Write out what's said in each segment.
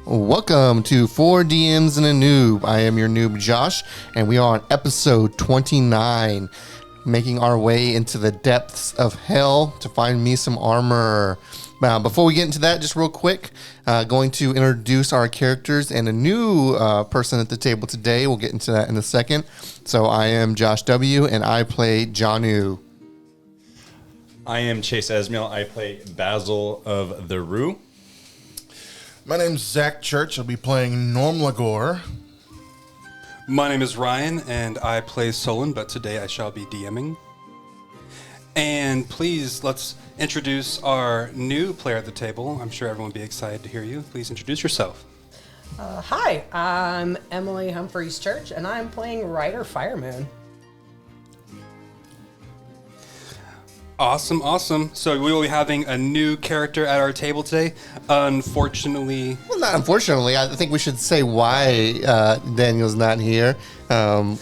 Welcome to 4 DMs and a Noob. I am your noob, Josh, and we are on episode 29, making our way into the depths of hell to find me some armor. Before we get into that, just real quick, going to introduce our characters and a new person at the table today. We'll get into that in a second. So I am Josh W., and I play Janu. I am Chase Esmiel. I play Basil of the Rue. My name's Zach Church. I'll be playing Norm Lagore. My name is Ryan, and I play Solon, but today I shall be DMing. And please, let's introduce our new player at the table. I'm sure everyone will be excited to hear you. Please introduce yourself. Hi, I'm Emily Humphreys Church, and I'm playing Ryder Firemoon. Awesome. So we will be having a new character at our table today. Unfortunately... Well, not unfortunately. I think we should say why Daniel's not here. Yeah.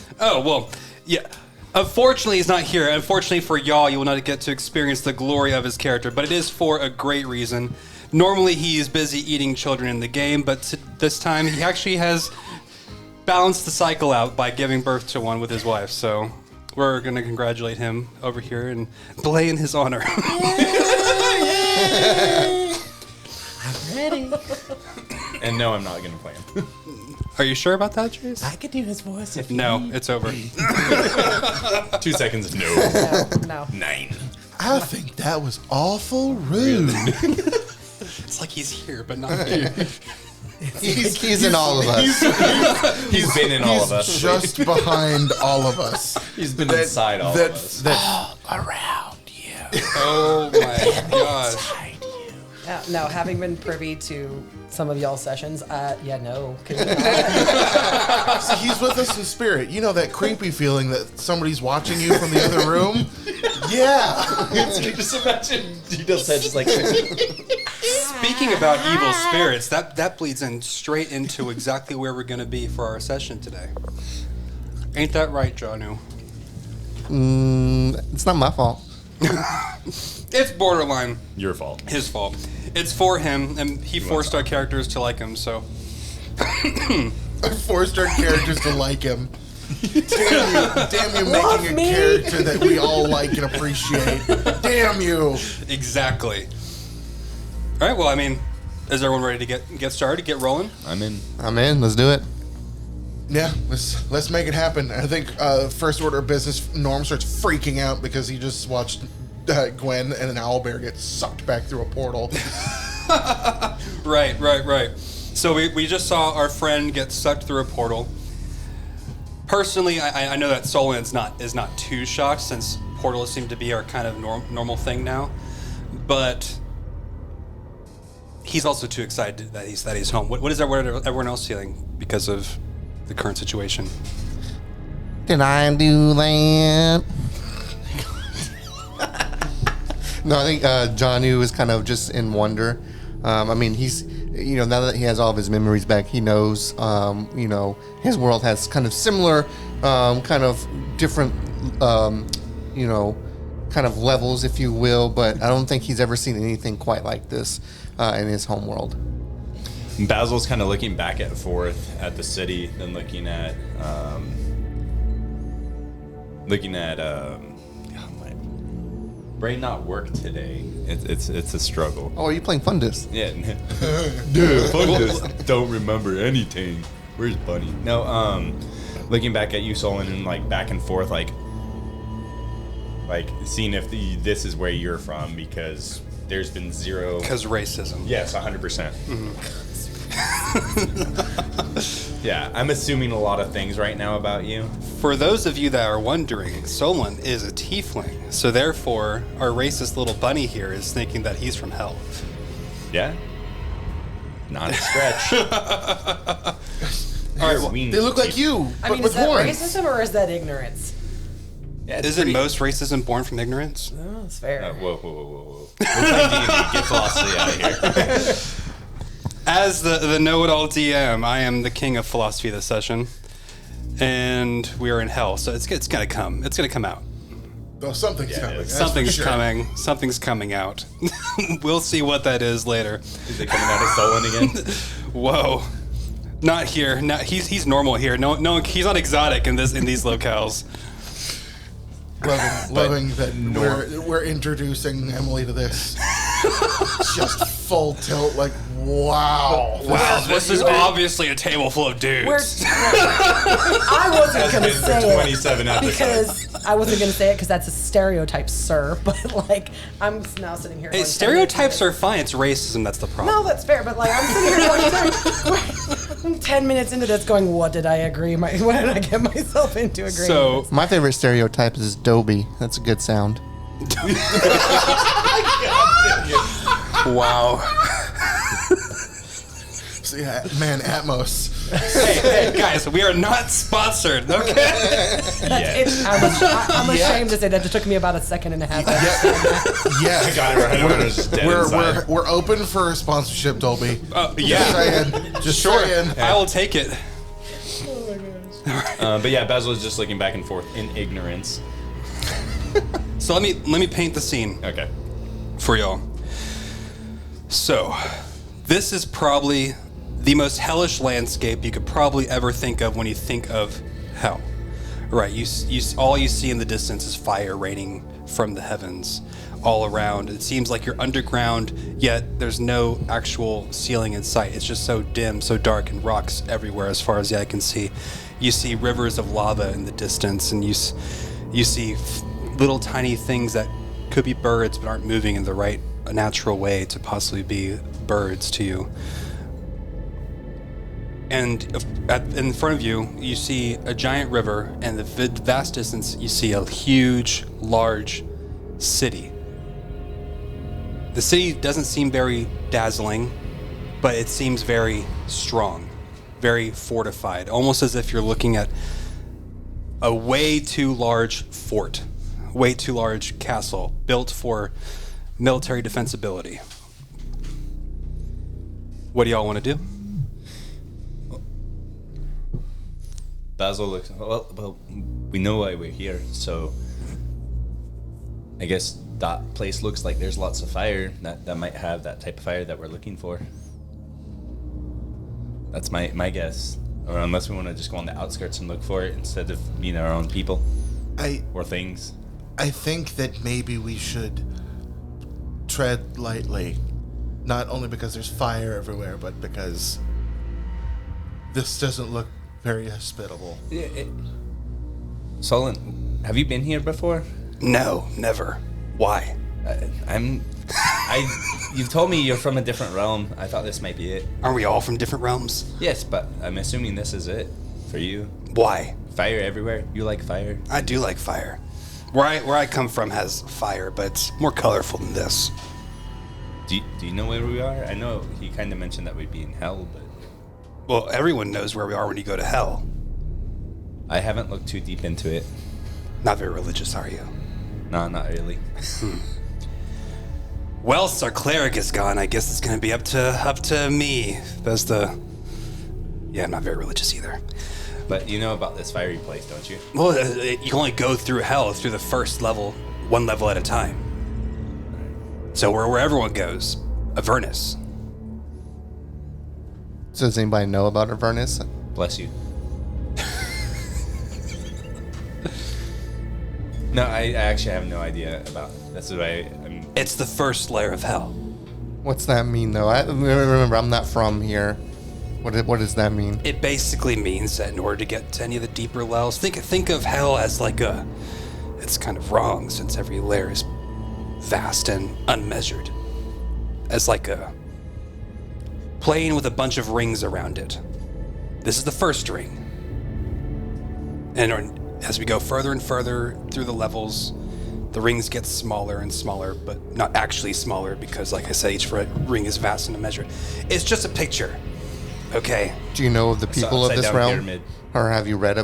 Unfortunately, he's not here. Unfortunately for y'all, you will not get to experience the glory of his character, but it is for a great reason. Normally, he's busy eating children in the game, but this time he actually has balanced the cycle out by giving birth to one with his wife, so... We're going to congratulate him over here and play in his honor. I'm ready. And no, I'm not going to play him. Are you sure about that, Chase? I could do his voice if No, it's over. 2 seconds, no. No. 9. I think that was awful rude. It's like he's here, but not here. He's in all of us. He's been in all of us. He's just behind all of us. He's been inside all of us. That Around you. Oh my gosh. No, having been privy to some of y'all's sessions, no. See, he's with us in spirit. You know that creepy feeling that somebody's watching you from the other room? Yeah. Just imagine he does that just like... Speaking about evil spirits, that bleeds in straight into exactly where we're going to be for our session today. Ain't that right, Janu? It's not my fault. It's borderline Your fault. his fault. It's for him, and he forced our characters to like him, so... I forced our characters to like him. Damn you making a character that we all like and appreciate. Damn you. Exactly. All right, well, I mean, is everyone ready to get started, get rolling? I'm in. Let's do it. Yeah, let's make it happen. I think first order of business, Norm starts freaking out because he just watched Gwen and an owlbear get sucked back through a portal. Right. So we just saw our friend get sucked through a portal. Personally, I know that Solon is not too shocked since portals seem to be our kind of normal thing now, but he's also too excited that he's home. What is everyone else feeling because of the current situation? Did I do that? No, I think Janu is kind of just in wonder. I mean, he's, now that he has all of his memories back, he knows, his world has kind of similar, kind of different, kind of levels, if you will, but I don't think he's ever seen anything quite like this in his home world. Basil's kind of looking back at forth at the city, then looking at my brain not work today. It's a struggle. Oh, are you playing Fundus? Yeah. Dude, Fundus don't remember anything. Where's Bunny? No, looking back at you, Solon, and like back and forth, like seeing if this is where you're from, because there's been zero... Because racism. Yes, 100%. Yeah, I'm assuming a lot of things right now about you. For those of you that are wondering, Solon is a tiefling, so therefore our racist little bunny here is thinking that he's from hell. Yeah? Not a stretch. All right, well, They look like you, I but mean, with is that horns. racism or is that ignorance? Yeah, isn't most racism born from ignorance? Oh, that's fair. Whoa. We're playing D&D. Get philosophy out of here. As the know-it-all DM, I am the king of philosophy this session, and we are in hell, so it's gonna come. It's gonna come out. Oh, something's coming. it is. that's for Something's sure. coming. Something's coming out. We'll see what that is later. Is it coming out of Solon again? Whoa. Not here. Not he's normal here. No, he's not exotic in these locales. Loving that we're introducing Emily to this. Just full tilt, like, wow. Wow, this is obviously a table full of dudes. I wasn't going to been say 27 it episodes. because I wasn't going to say it because that's a stereotype, sir. But like, I'm now sitting here. Hey, going, stereotypes are fine. It's racism that's the problem. No, that's fair. But like, I'm sitting here going, I'm 10 minutes into this, going, what did I agree? What did I get myself into agreeing? So, with? My favorite stereotype is Dobie. That's a good sound. wow. So, yeah, man, Atmos. hey, guys, we are not sponsored, okay? I'm ashamed to say that it took me about a second and a half. Yeah, I got it right. I was just dead inside. we're open for a sponsorship, Dolby. Yeah, Just saying. I will take it. But yeah, Basil is just looking back and forth in ignorance. So let me paint the scene Okay. for y'all. So, this is probably the most hellish landscape you could probably ever think of when you think of hell. Right, all you see in the distance is fire raining from the heavens all around. It seems like you're underground, yet there's no actual ceiling in sight. It's just so dim, so dark, and rocks everywhere as far as the eye can see. You see rivers of lava in the distance, and you see little tiny things that could be birds but aren't moving in the right natural way to possibly be birds to you. And in front of you, you see a giant river, and the vast distance, you see a huge, large city. The city doesn't seem very dazzling, but it seems very strong, very fortified, almost as if you're looking at a way too large fort, way too large castle built for military defensibility. What do y'all want to do? Basil looks. Well, we know why we're here, so I guess that place looks like there's lots of fire. That might have that type of fire that we're looking for. That's my guess. Or unless we want to just go on the outskirts and look for it instead of being our own people or things. I think that maybe we should tread lightly, not only because there's fire everywhere, but because this doesn't look very hospitable. Solon, have you been here before? No, never. Why? You've told me you're from a different realm. I thought this might be it. Aren't we all from different realms? Yes, but I'm assuming this is it for you. Why? Fire everywhere. You like fire? I do like fire. Where I come from has fire, but it's more colorful than this. Do you know where we are? I know he kind of mentioned that we'd be in hell, but Well, everyone knows where we are when you go to hell. I haven't looked too deep into it. Not very religious, are you? No, not really. Well, since our cleric is gone, I guess it's gonna be up to me. Yeah, I'm not very religious either. But you know about this fiery place, don't you? Well, you can only go through hell through the first level, one level at a time. So where everyone goes, Avernus. So does anybody know about Avernus? Bless you. No, I actually have no idea about. That's why I'm. It's the first layer of hell. What's that mean, though? I remember, I'm not from here. What does that mean? It basically means that in order to get to any of the deeper levels, think of hell as like it's kind of wrong since every layer is vast and unmeasured. As like a plane with a bunch of rings around it. This is the first ring. And as we go further and further through the levels, the rings get smaller and smaller, but not actually smaller because, like I said, each ring is vast and unmeasured. It's just a picture. Okay. Do you know of the people of upside this down realm? pyramid. Or have you read,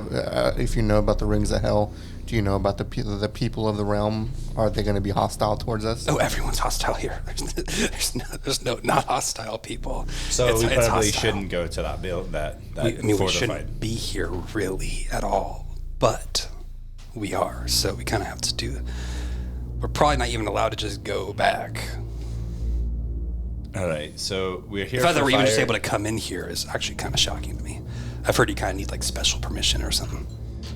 if you know about the rings of hell, do you know about the people of the realm? Are they going to be hostile towards us? Oh, everyone's hostile here. There's no not hostile people. So It's we probably hostile. shouldn't go to that build. That We fortified. shouldn't be here really at all. But we are. So we kind of have to do it. We're probably not even allowed to just go back. All right, so we're here. The fact that for we're even just fire. able to come in here is actually kind of shocking to me. I've heard you kind of need like special permission or something.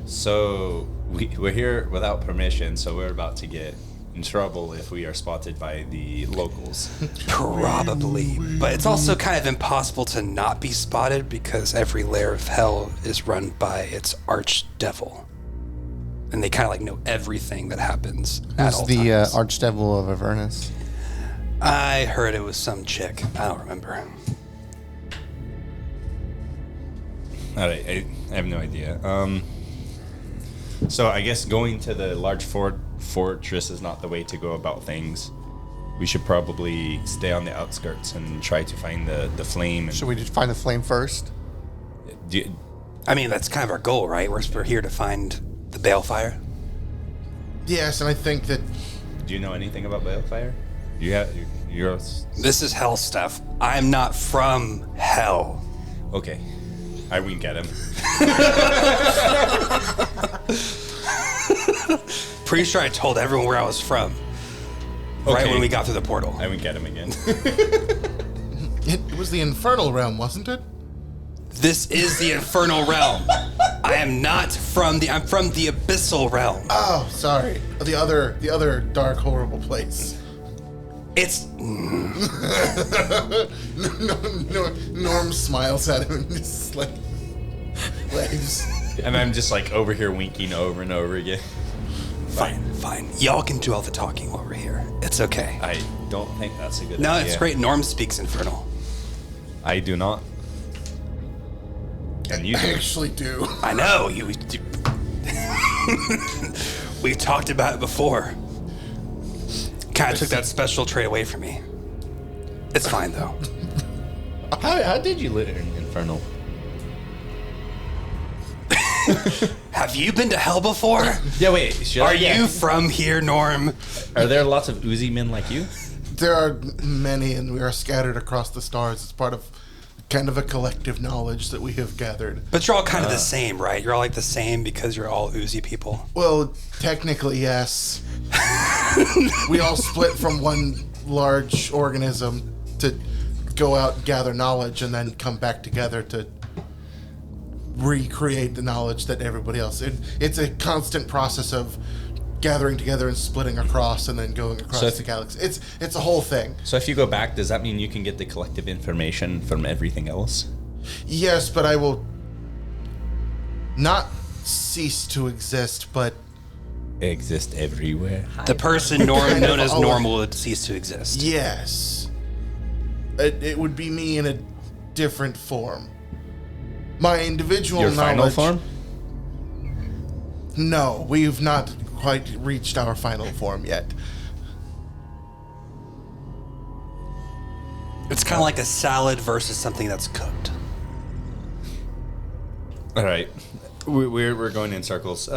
So we're here without permission, so we're about to get in trouble if we are spotted by the locals. Probably. But it's also kind of impossible to not be spotted because every lair of hell is run by its archdevil. And they kind of like know everything that happens at all Who's the times. Archdevil of Avernus? I heard it was some chick. I don't remember. All right, I have no idea. So I guess going to the large fortress is not the way to go about things. We should probably stay on the outskirts and try to find the flame. And Should we just find the flame first? I mean, that's kind of our goal, right? We're here to find the balefire. Yes, and I think that do you know anything about balefire? You're This is hell stuff. I'm not from hell. okay. I wink at him. Pretty sure I told everyone where I was from. Right Okay. when we got through the portal. I wink at him again. it was the infernal realm, wasn't it? This is the infernal realm. I am not from I'm from the abyssal realm. Oh, sorry. The other dark, horrible place. It's Norm smiles at him and just like waves. And I'm just like over here winking over and over again. fine. Y'all can do all the talking while we're here. It's okay. I don't think that's a good No, idea. it's great. Norm speaks infernal. I do not. And you I do. actually do. I know. We've talked about it before. Kind of took that special trait away from me. It's fine though. How did you learn Infernal? Have you been to hell before? Yeah, wait. Are you from here, Norm? Are there lots of Uzi men like you? There are many, and we are scattered across the stars. It's part of kind of a collective knowledge that we have gathered. But you're all kind of the same, right? You're all like the same because you're all Uzi people. Well, technically, yes. We all split from one large organism to go out and gather knowledge and then come back together to recreate the knowledge that everybody else. It's a constant process of gathering together and splitting across and then going across So the galaxy. It's a whole thing. So if you go back, does that mean you can get the collective information from everything else? Yes, but I will not cease to exist, but Exist everywhere. The person Kind known of as all- normal would cease to exist. yes. It would be me in a different form. My individual Your knowledge... final form? No, we've not quite reached our final form yet. It's kind of like a salad versus something that's cooked. All right. We're going in circles.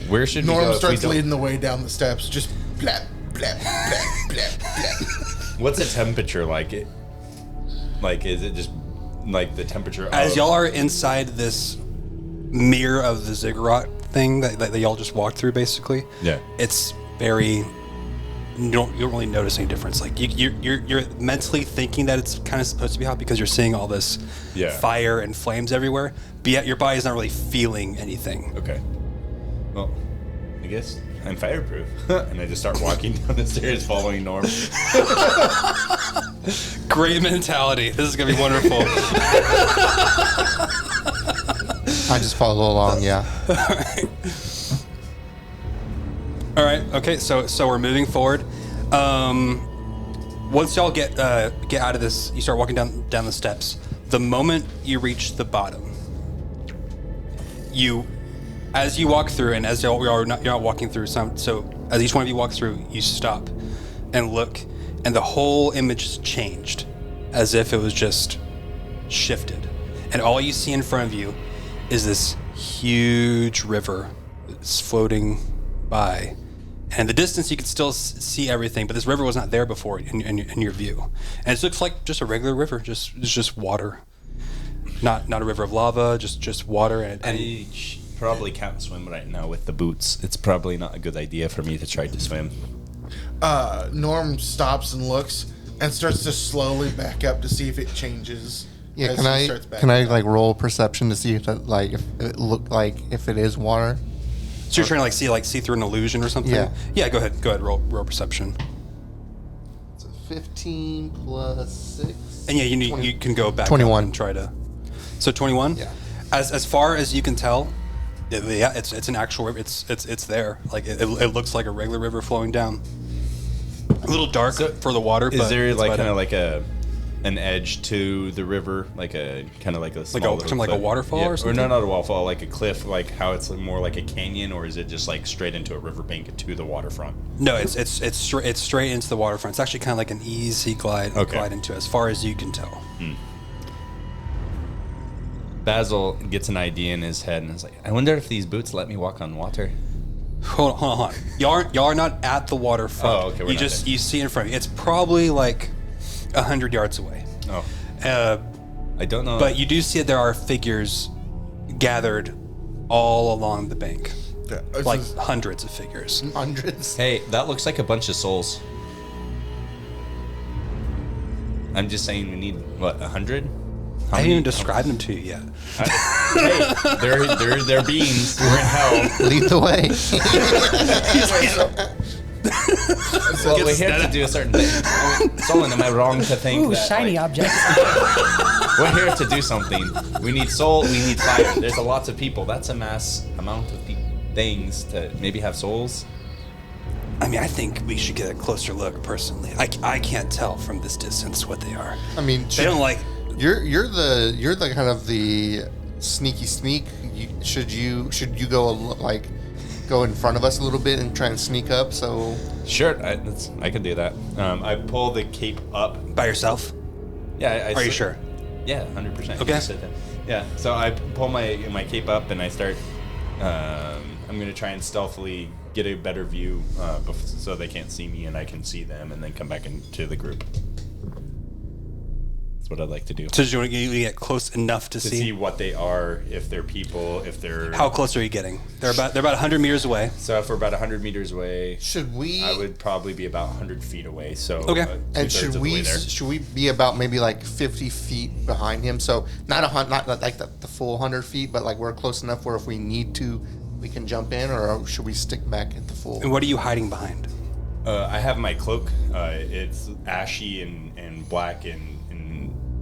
Where should we Norm go if we starts don't- leading the way down the steps, just blap, blap, blap, blap, blap. What's the temperature like? Like, is it just like the temperature As of... y'all are inside this mirror of the ziggurat thing that y'all just walked through, basically. Yeah. It's very. You don't really notice any difference. Like you're mentally thinking that it's kind of supposed to be hot because you're seeing all this fire and flames everywhere, but yet your body's not really feeling anything. Okay. Well, I guess I'm fireproof. And I just start walking down the stairs following Norm. Great mentality. This is gonna be wonderful. I just follow along, yeah. All right. Okay. So we're moving forward. Once y'all get out of this, you start walking down the steps. The moment you reach the bottom, as you walk through, and as you're not walking through so as each one of you walk through, you stop and look, and the whole image is changed, as if it was just shifted, and all you see in front of you is this huge river that's floating by. And in the distance, you could still see everything, but this river was not there before in your view. And it looks like just a regular river, it's just water, not a river of lava, just water. And I probably can't swim right now with the boots. It's probably not a good idea for me to try to swim. Norm stops and looks and starts to slowly back up to see if it changes. Yeah, as can he I starts backing can I up. like roll perception to see if that like if it look like if it is water? So you're trying to see through an illusion or something? Yeah. Yeah, go ahead, roll perception. It's a 15 plus 6. And yeah, you can go back 21. up and try to. So 21? Yeah. As far as you can tell, it's an actual river. It's there. Like it looks like a regular river flowing down. A little dark for the water, but Is there it's like about kind of it. like an edge to the river, like a kind of like a small little kind of like a cliff? waterfall or something? Or no, not a waterfall, like a cliff, like how it's more like a canyon, or is it just like straight into a riverbank to the waterfront? No, it's straight into the waterfront. It's actually kind of like an easy glide into as far as you can tell. Basil gets an idea in his head and is like, I wonder if these boots let me walk on water. Hold on. Y'all are not at the waterfront. Oh, okay, we're You not just there. you see in front of you. It's probably like 100 yards away. Oh, Uh, I don't know. But you do see that there are figures gathered all along the bank. Yeah, Like hundreds of figures. Hundreds. Hey, that looks like a bunch of souls. I'm just saying we need, what, 100? I didn't even describe them to you yet. Hey, they're beings. We're in hell. Lead the way. Well, we're here to do a certain thing. Solon, am I wrong to think Ooh, that, shiny like, object. we're here to do something? We need soul, we need fire. There's a lots of people. That's a mass amount of things to maybe have souls. I mean, I think we should get a closer look, personally. I can't tell from this distance what they are. I mean, They don't like... you're the kind of the sneaky sneak. Should you go like go in front of us a little bit and try and sneak up? So Sure, I can do that. I pull the cape up. By yourself? Yeah, Are you sure? Yeah, 100%. Okay. Yeah, so I pull my cape up and I start. I'm gonna try and stealthily get a better view, so they can't see me and I can see them, and then come back into the group. That's what I'd like to do. So you want to get close enough to To see what they are, if they're people, if they're. How close are you getting? They're about 100 meters away. So if we're about 100 meters away, should we? I would probably be about 100 feet away. So Okay. And two-thirds of the way there. should we be about maybe like 50 feet behind him? So not like the full 100 feet, but like we're close enough where if we need to, we can jump in, or should we stick back at the full? And what are you hiding behind? I have my cloak. It's ashy and black, and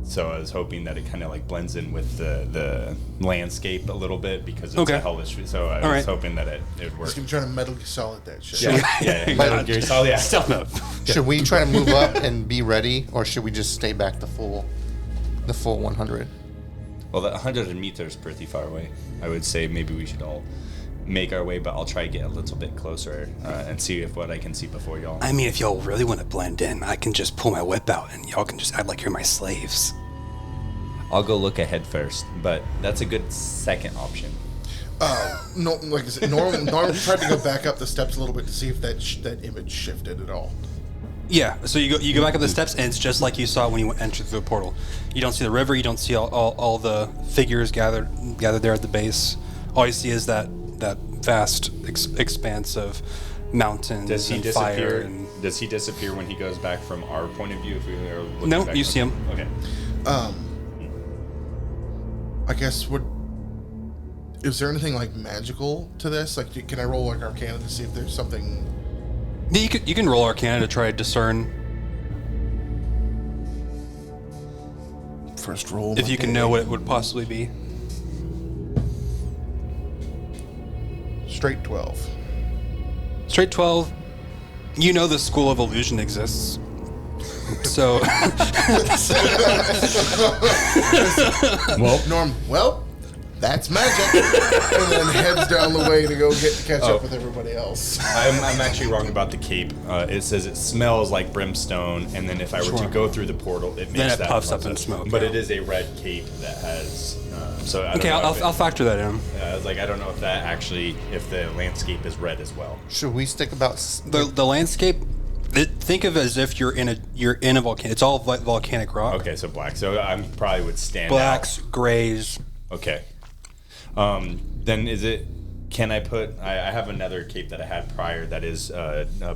so I was hoping that it kind of like blends in with the landscape a little bit, because it's a hellish. So I was hoping that it would work. Just keep trying to Metal Gear Solid that shit. Yeah. Metal Gear Solid, yeah. Stealth mode. Should we try to move up and be ready, or should we just stay back the full 100? Well, the 100 meters pretty far away. I would say maybe we should all make our way, but I'll try to get a little bit closer and see what I can see before y'all. I mean, if y'all really want to blend in, I can just pull my whip out and y'all can just act like you're my slaves. I'll go look ahead first, but that's a good second option. No, like I said, Norm tried to go back up the steps a little bit to see if that image shifted at all. Yeah, so you go back up the steps, and it's just like you saw when you entered through the portal. You don't see the river, you don't see all the figures gathered there at the base. All you see is that vast expanse of mountains Does he and fire. disappear? And Does he disappear when he goes back from our point of view? If we are looking No, back you from- see him. Okay. I guess is there anything like magical to this? Like, can I roll like Arcana to see if there's something? you can roll Arcana to try to discern First roll. if you can know what it would possibly be. Straight 12. Straight 12. You know the School of Illusion exists. So Norm, well, that's magic. And then heads down the way to go catch up with everybody else. I'm actually wrong about the cape. It says it smells like brimstone, and then if I were to go through the portal, it makes Then it that puffs up in process. smoke, But yeah. it is a red cape that has. So I don't okay, know I'll factor that in. I was like, I don't know if that actually, if the landscape is red as well. Should we stick about? The landscape. Think of it as if you're in a volcano. It's all volcanic rock. Okay, so black. So I probably would stand Blacks, out. grays. Okay. Then is it? Can I put? I have another cape that I had prior that is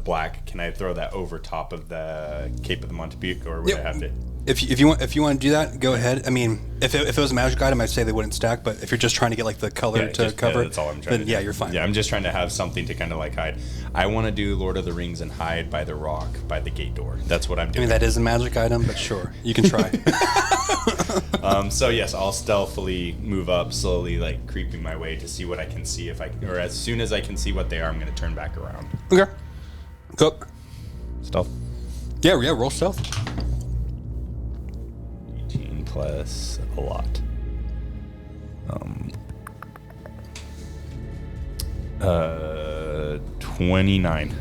black. Can I throw that over top of the cape of the Montepute, or would I have to? If you want to do that, go ahead. I mean, if it was a magic item, I'd say they wouldn't stack. But if you're just trying to get like the color to cover, that's all I'm trying then to do. you're fine. Yeah, I'm just trying to have something to kind of like hide. I want to do Lord of the Rings and hide by the rock by the gate door. That's what I'm I doing. mean, that is a magic item, but sure, you can try. So yes, I'll stealthily move up, slowly like creeping my way to see what I can see. Or as soon as I can see what they are, I'm going to turn back around. Okay. Go. Stealth. Yeah. Roll stealth. 18 plus a lot. 29.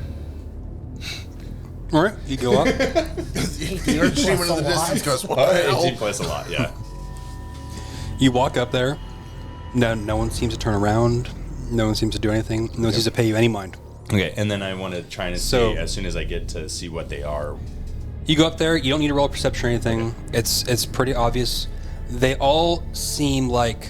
All right, you go up. You're streaming in the distance goes, what the hell? 18 plus a lot, yeah. You walk up there. No one seems to turn around. No one seems to do anything. No one seems to pay you any mind. Okay, and then I want to try and see as soon as I get to see what they are. You go up there. You don't need to roll perception or anything. Okay. It's pretty obvious. They all seem like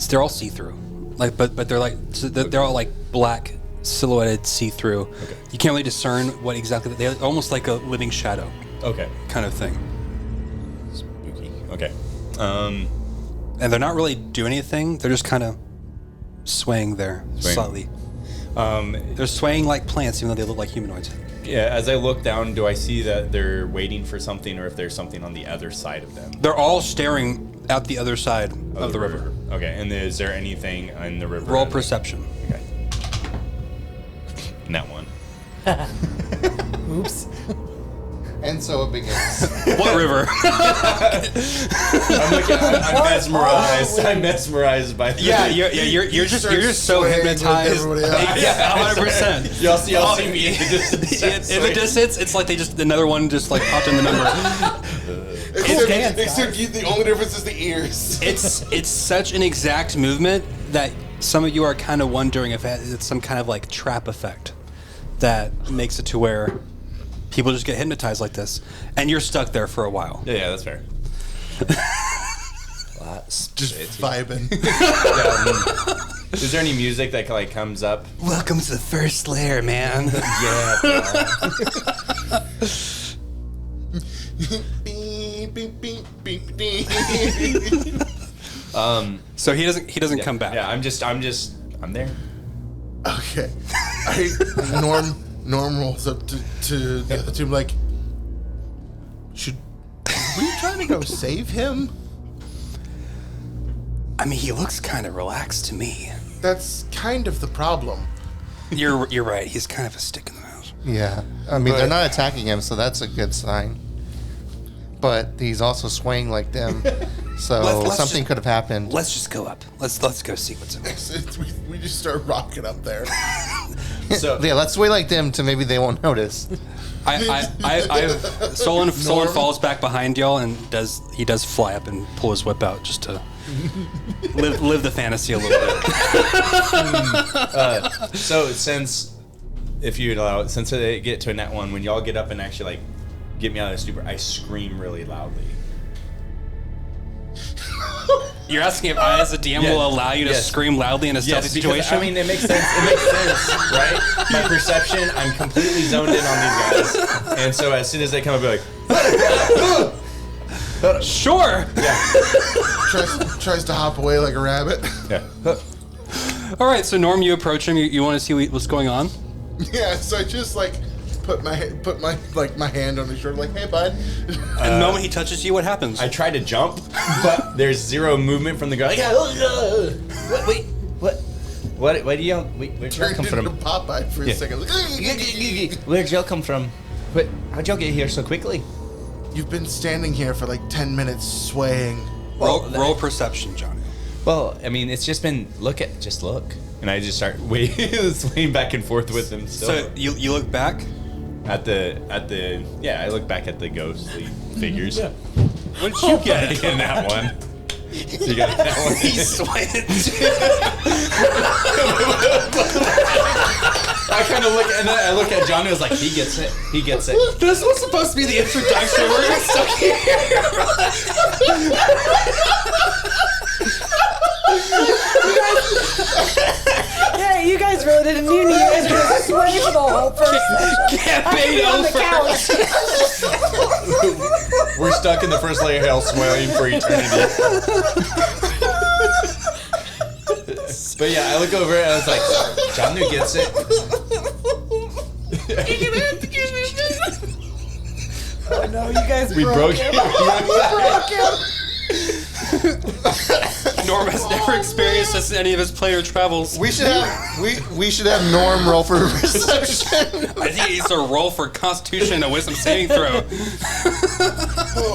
they're all see-through. Like, but they're like they're all like black silhouetted see-through. Okay. You can't really discern what exactly they're almost like a living shadow. Okay. Kind of thing. Spooky. Okay. And they're not really doing anything. They're just kind of swaying there slightly. They're swaying like plants, even though they look like humanoids. Yeah, as I look down, do I see that they're waiting for something, or if there's something on the other side of them? They're all staring at the other side of the river. Okay, and is there anything in the river? Roll perception. Okay. And that one. Oops. And so it begins. What river? I'm mesmerized. I'm mesmerized by this. Yeah, you're just so swaying with hypnotized. everybody else. Yeah, 100%. Y'all see me in the distance. In the distance, it's like they just another one just like popped in the number. Except the only difference is the ears. It's such an exact movement that some of you are kind of wondering if it's some kind of like trap effect that makes it to where people just get hypnotized like this, and you're stuck there for a while. Yeah, that's fair. Just vibing. Is there any music that like comes up? Welcome to the first lair, man. Yeah. Beep, beep, beep, beep, beep. So he doesn't come back. Yeah, I'm there. Okay. Norm rolls up to the other two, like, are we trying to go save him? I mean, he looks kind of relaxed to me. That's kind of the problem. You're right. He's kind of a stick in the mouth. Yeah. I mean, they're not attacking him, so that's a good sign. But he's also swaying like them, so Let's something just- could have happened. Let's just go up. Let's go see what's in there. We just start rocking up there. So Yeah, let's sway like them to maybe they won't notice. Solon falls back behind y'all and does fly up and pull his whip out just to live the fantasy a little bit. So since they get to a net one, when y'all get up and actually like get me out of the stupor, I scream really loudly. You're asking if I, as a DM, will allow you to scream loudly in a stealthy situation? I mean, it makes sense. It makes sense, right? My perception, I'm completely zoned in on these guys, and so as soon as they come, I'll be like, sure. yeah, Tries to hop away like a rabbit. yeah. All right. So Norm, you approach him. You want to see what's going on? Yeah, so I just like put my hand on his shoulder, like, hey, bud. And the moment he touches you, what happens? I try to jump, but there's zero movement from the ground. Like, what do you? Where'd y'all Turned come into from? Popeye for a second. Like, Where'd y'all come from? How'd y'all get here so quickly? you've been standing here for like 10 minutes swaying. roll perception, Johnny. Well, I mean, it's just been look. And I just start swaying back and forth with them. Still. So you look back. I look back at the ghostly figures. Yeah. What did you get? In that one. You got that one. He's swaying. I kind of look and then I look at Johnny. I was like, he gets it. He gets it. This was supposed to be the introduction. We're stuck here. and Noob, you guys are gonna swing for the whole person. Campaign on the couch. We're stuck in the first layer of hell, swearing for eternity. But yeah, I look over and I was like, John New gets it. Oh no, you guys We broke him. it. Norm has never experienced this in any of his player travels. We should have Norm roll for perception. I think he needs to roll for Constitution and a Wisdom saving throw.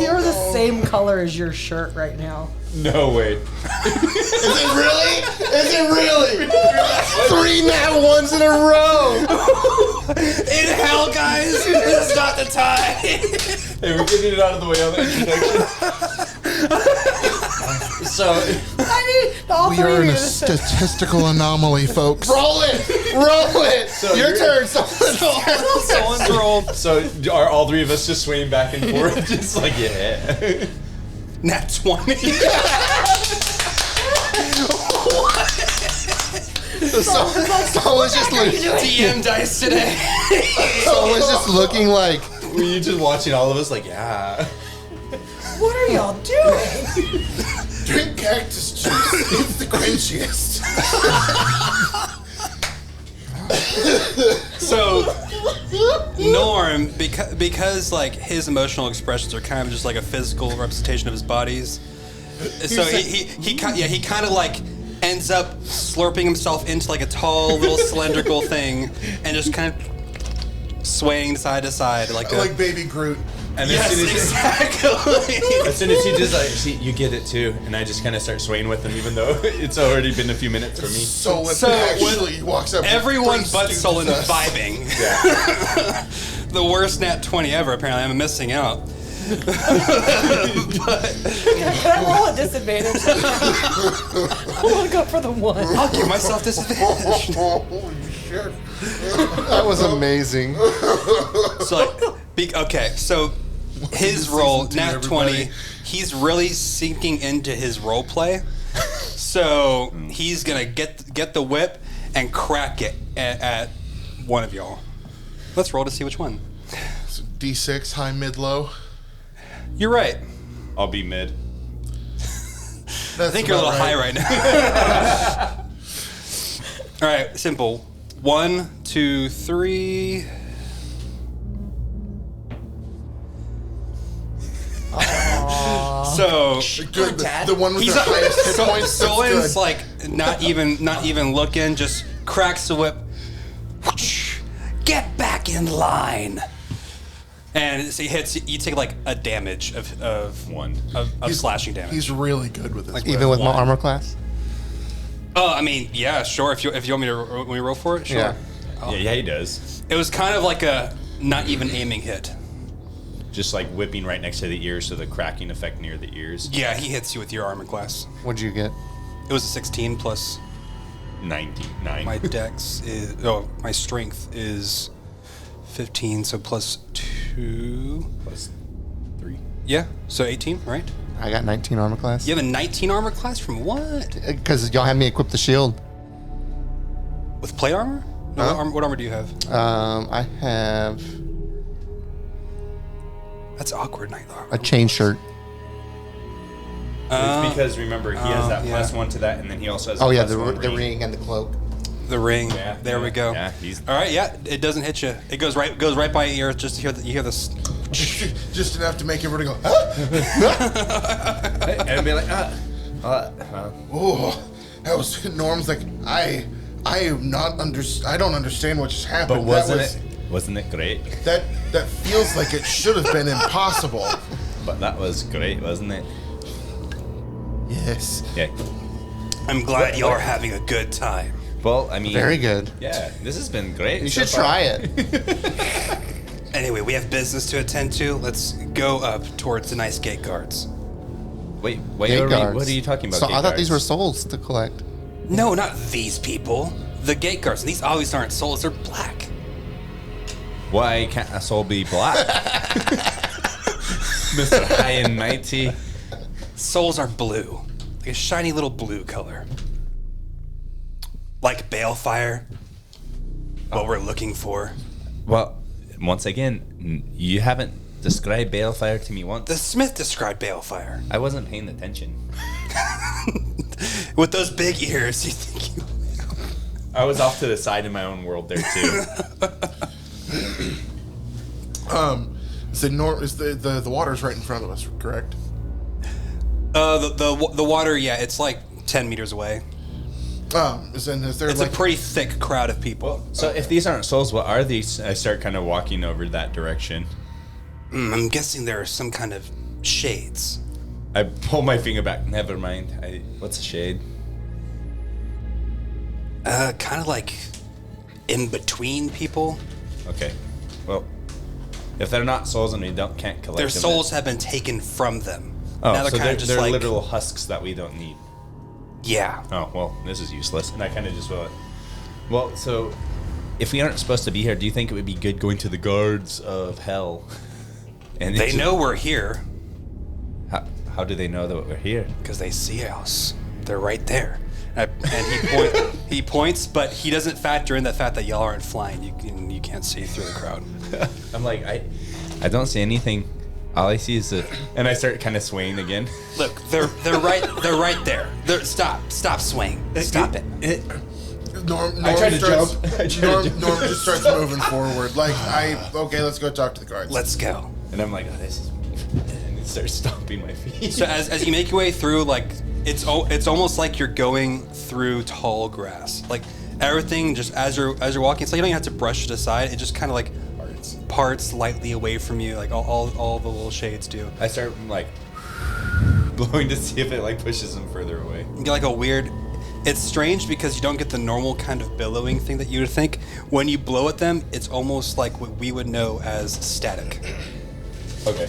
You're the same color as your shirt right now. No way. Is it really? Is it really? 3 nat 1s in a row. In hell, guys, this is not the time. Hey, we're getting it out of the way on the introduction. So, All We three are of in you a are just- statistical anomaly, folks. Roll it. Roll it. Your turn. Someone's roll. so are all three of us just swaying back and forth, just like yeah? Nat 20. Someone's just looking. DM dice today. Someone's just looking like. Were you just watching all of us like yeah? What are y'all doing? Drink cactus juice. It's the cringiest. So Norm, because like his emotional expressions are kind of just like a physical representation of his body's. So he kind of like ends up slurping himself into like a tall little cylindrical thing and just kind of swaying side to side like Like Baby Groot. And yes, exactly. As soon as he just like, see, you get it too, and I just kind of start swaying with him, even though it's already been a few minutes for me. Solon So, actually walks up. with Everyone 3 but students Solon us. vibing. The worst nat 20 ever. Apparently, I'm missing out. Can I roll a disadvantage? I want to go for the 1. I'll give myself disadvantage. Holy shit. That was amazing. So, okay, so his roll, Season 2, nat 20, everybody. he's really sinking into his role play. So he's gonna get the whip and crack it at one of y'all. Let's roll to see which one. So D6, high, mid, low. You're right. I'll be mid. I think you're a little high right now. All right, simple. 1, 2, 3. So Good. The one with he's the highest hit points. That's Solon's good. like not even looking, just cracks the whip. Get back in line. And so he hits. You take like a damage of One. slashing damage. He's really good with this. Even with my 1. armor class. Oh, I mean, yeah, sure. If you want me to when we roll for it, sure. Yeah. Yeah, he does. It was kind of like a not even aiming hit. Just like whipping right next to the ears, so the cracking effect near the ears. Yeah, he hits you with your armor class. What'd you get? It was a 16 plus 99. my dex is my strength is 15, so plus 2. Plus 3. Yeah, so 18, right? I got 19 armor class. You have a 19 armor class from what? Because y'all had me equip the shield. With plate armor? No, Huh? what armor do you have? I have That's awkward, Night Lord. a chain shirt. It's because remember he has that yeah. +1 to that, and then he also has. Oh a yeah, +1 the ring and the cloak. The ring. Yeah, there we go. Yeah, he's. All right, yeah, it doesn't hit you. It goes right by your ear. Just to you hear this. Just enough to make everybody go. And be like, Oh, that was Norm's like I am not I don't understand what just happened. but That wasn't it great? That feels like it should have been impossible. But that was great, wasn't it? Yes. Yeah. I'm glad y'all are having a good time. Well, I mean. Very good. Yeah, this has been great. You so should far. try it. Anyway, we have business to attend to. Let's go up towards the nice gate guards. Wait, Gate guards. what are you talking about? So gate I thought these were guards? souls to collect. No, not these people. The gate guards. These always aren't souls. They're black. Why can't a soul be black? Mr. High and Mighty. Souls are blue. Like a shiny little blue color. Like balefire. what we're looking for. Well, once again, you haven't described balefire to me once. The Smith described balefire. I wasn't paying attention. With those big ears, you think you... I was off to the side in my own world there too. The water's right in front of us, correct? The water, yeah, it's like 10 meters away. Is there It's a pretty thick crowd of people. So if these aren't souls, what are these? I start kind of walking over that direction. I'm guessing there are some kind of shades. I pull my finger back. Never mind. What's a shade? Kind of like in between people. Okay. Well, if they're not souls and we can't collect Their them, souls have been taken from them. Oh, now so kind of just they're like literal husks that we don't need. Yeah. Oh, well, this is useless. And I kind of just will. Well, so if we aren't supposed to be here, do you think it would be good going to the guards of hell? And They know we're here How do they know that we're here? because they see us. They're right there. And he points, but he doesn't factor in the fact that y'all aren't flying. You can't see through the crowd. I'm like, I don't see anything. All I see is and I start kind of swaying again. Look, they're right there. Stop swaying. Stop it. Norm I try to starts, jump. Norm just starts moving forward. Okay, let's go talk to the guards. Let's go. And I'm like, oh, this is... And it starts stomping my feet. So as you make your way through, like it's almost like you're going through tall grass. Like everything, just as you're walking, it's like you don't even have to brush it aside. It just kind of like parts lightly away from you, like all the little shades do. I start like blowing to see if it like pushes them further away. You get like a weird. It's strange because you don't get the normal kind of billowing thing that you would think. When you blow at them, it's almost like what we would know as static. Okay.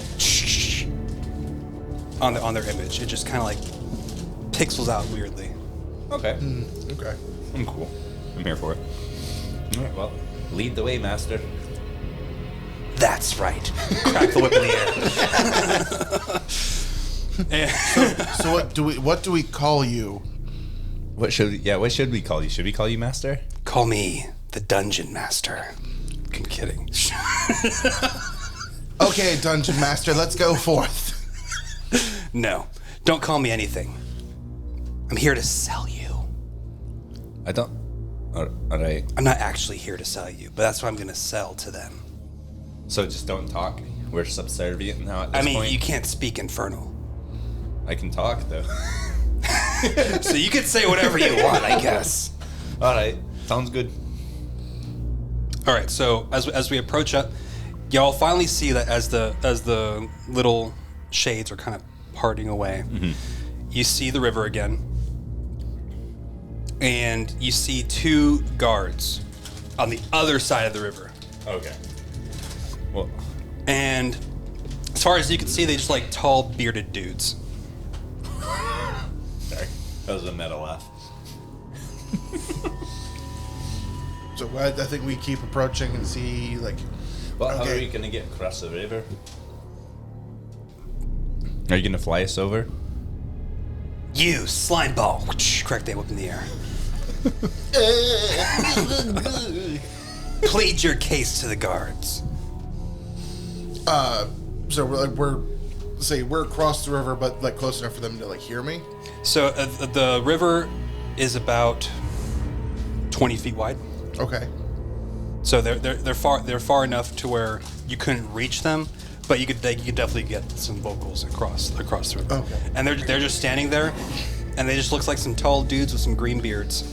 On their image, it just kind of like pixels out weirdly. Okay. Okay. I'm cool. I'm here for it. All right, well, lead the way, master. That's right. Crack the whip in the air. So what do we call you? What should we call you? Should we call you master? Call me the Dungeon Master. I'm kidding. Okay, Dungeon Master, let's go forth. No, don't call me anything. I'm here to sell you. I don't. All right. I'm not actually here to sell you, but that's what I'm going to sell to them. So just don't talk. We're subservient now at this point. You can't speak Infernal. I can talk though. So you can say whatever you want, I guess. All right. Sounds good. All right, so as we approach up, y'all finally see that as the little shades are kind of parting away, you see the river again, and you see two guards on the other side of the river. Okay. Well, And as far as you can see, they just like tall, bearded dudes. sorry. That was a meta laugh. So I think we keep approaching and see, like... Well, how are Okay. we going to get across the river? Are you going to fly us over? You, slime ball. Crack that whip in the air. Plead your case to the guards. So we're across the river, but like close enough for them to like hear me. So the river is about 20 feet wide. Okay. So they're far enough to where you couldn't reach them, but you could definitely get some vocals across the river. Okay. And they're just standing there, and they just look like some tall dudes with some green beards.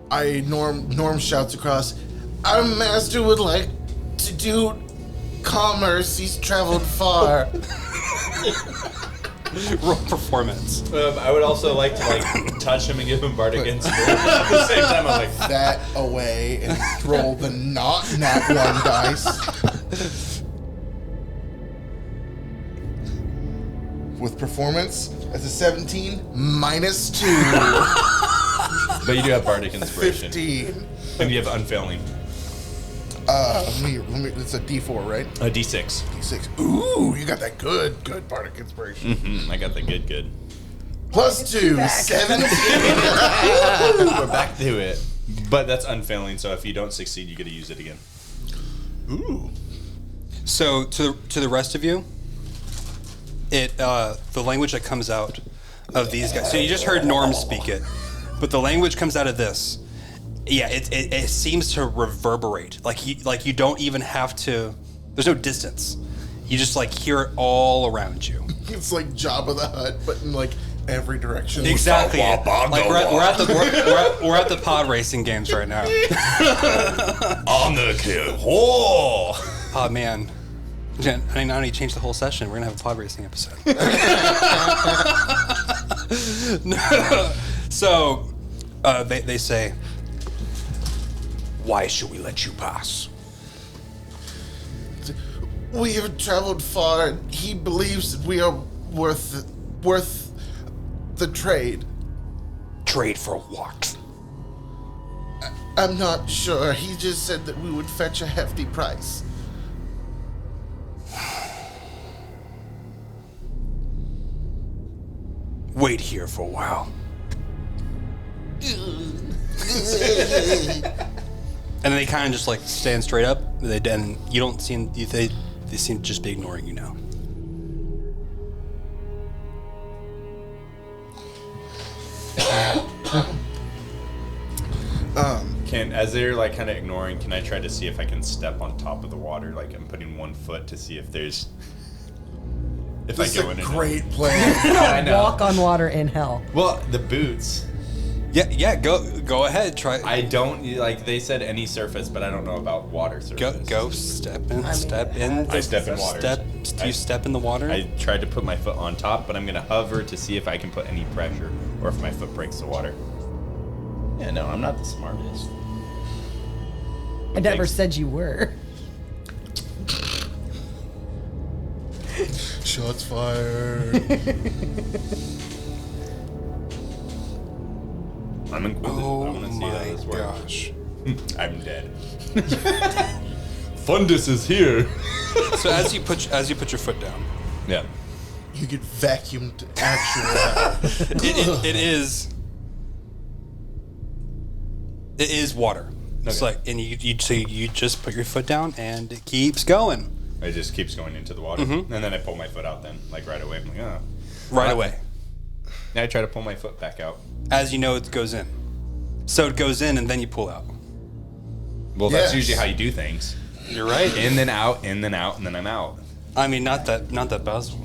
Norm shouts across, our master would like to do commerce. He's traveled far. Roll performance. I would also like to like touch him and give him bardic inspiration. At the same time, I'm like, That away and roll the not nat one dice. With performance, that's a 17 minus 2. but you do have bardic inspiration, 15. and you have unfailing. Let me. It's a D4, right? A D6. D6. Ooh, you got that good bardic inspiration. I got the good. Plus 2, 17. We're back to it. But that's unfailing, so if you don't succeed, you get to use it again. Ooh. So to the rest of you, the language that comes out of these guys. So you just heard Norm speak it, but the language comes out of this. Yeah, it seems to reverberate. Like you don't even have to. There's no distance. You just like hear it all around you. It's like Jabba the Hutt, but in like every direction. Exactly. Like we're at the pod racing games right now. On the kill. Oh. Oh man. I need to change the whole session. We're gonna have a pod racing episode. So they say, "Why should we let you pass?" We have traveled far, and he believes that we are worth the trade. Trade for what? I'm not sure. He just said that we would fetch a hefty price. Wait here for a while. And they kind of just like stand straight up. And you don't seem they seem to just be ignoring you now. As they're like kind of ignoring, can I try to see if I can step on top of the water? Like I'm putting one foot to see if there's. If This I is go a in and great plan. I know. Walk on water in hell. Well, the boots. Yeah. Go ahead. Try. I don't like. They said any surface, but I don't know about water surface. Go. Step in. I mean, Step in. I step in water. Do you step in the water? I tried to put my foot on top, but I'm gonna hover to see if I can put any pressure or if my foot breaks the water. Yeah, no, I'm not the smartest. I never Thanks. said you were. Shots fired. I'm inquisitive. Oh I want to see how this my works. gosh. I'm dead. Fundus is here. So as you put your foot down, Yeah. You get vacuumed to actual hell. it is water. It's Okay. like, and you just put your foot down and it keeps going It just keeps going into the water, and then I pull my foot out. Then, like right away, I'm like, oh. right away. Now I try to pull my foot back out. As you know, it goes in. So it goes in and then you pull out. Well, that's Yes. usually how you do things. You're right. In then out, and then I'm out. I mean, not that Basil.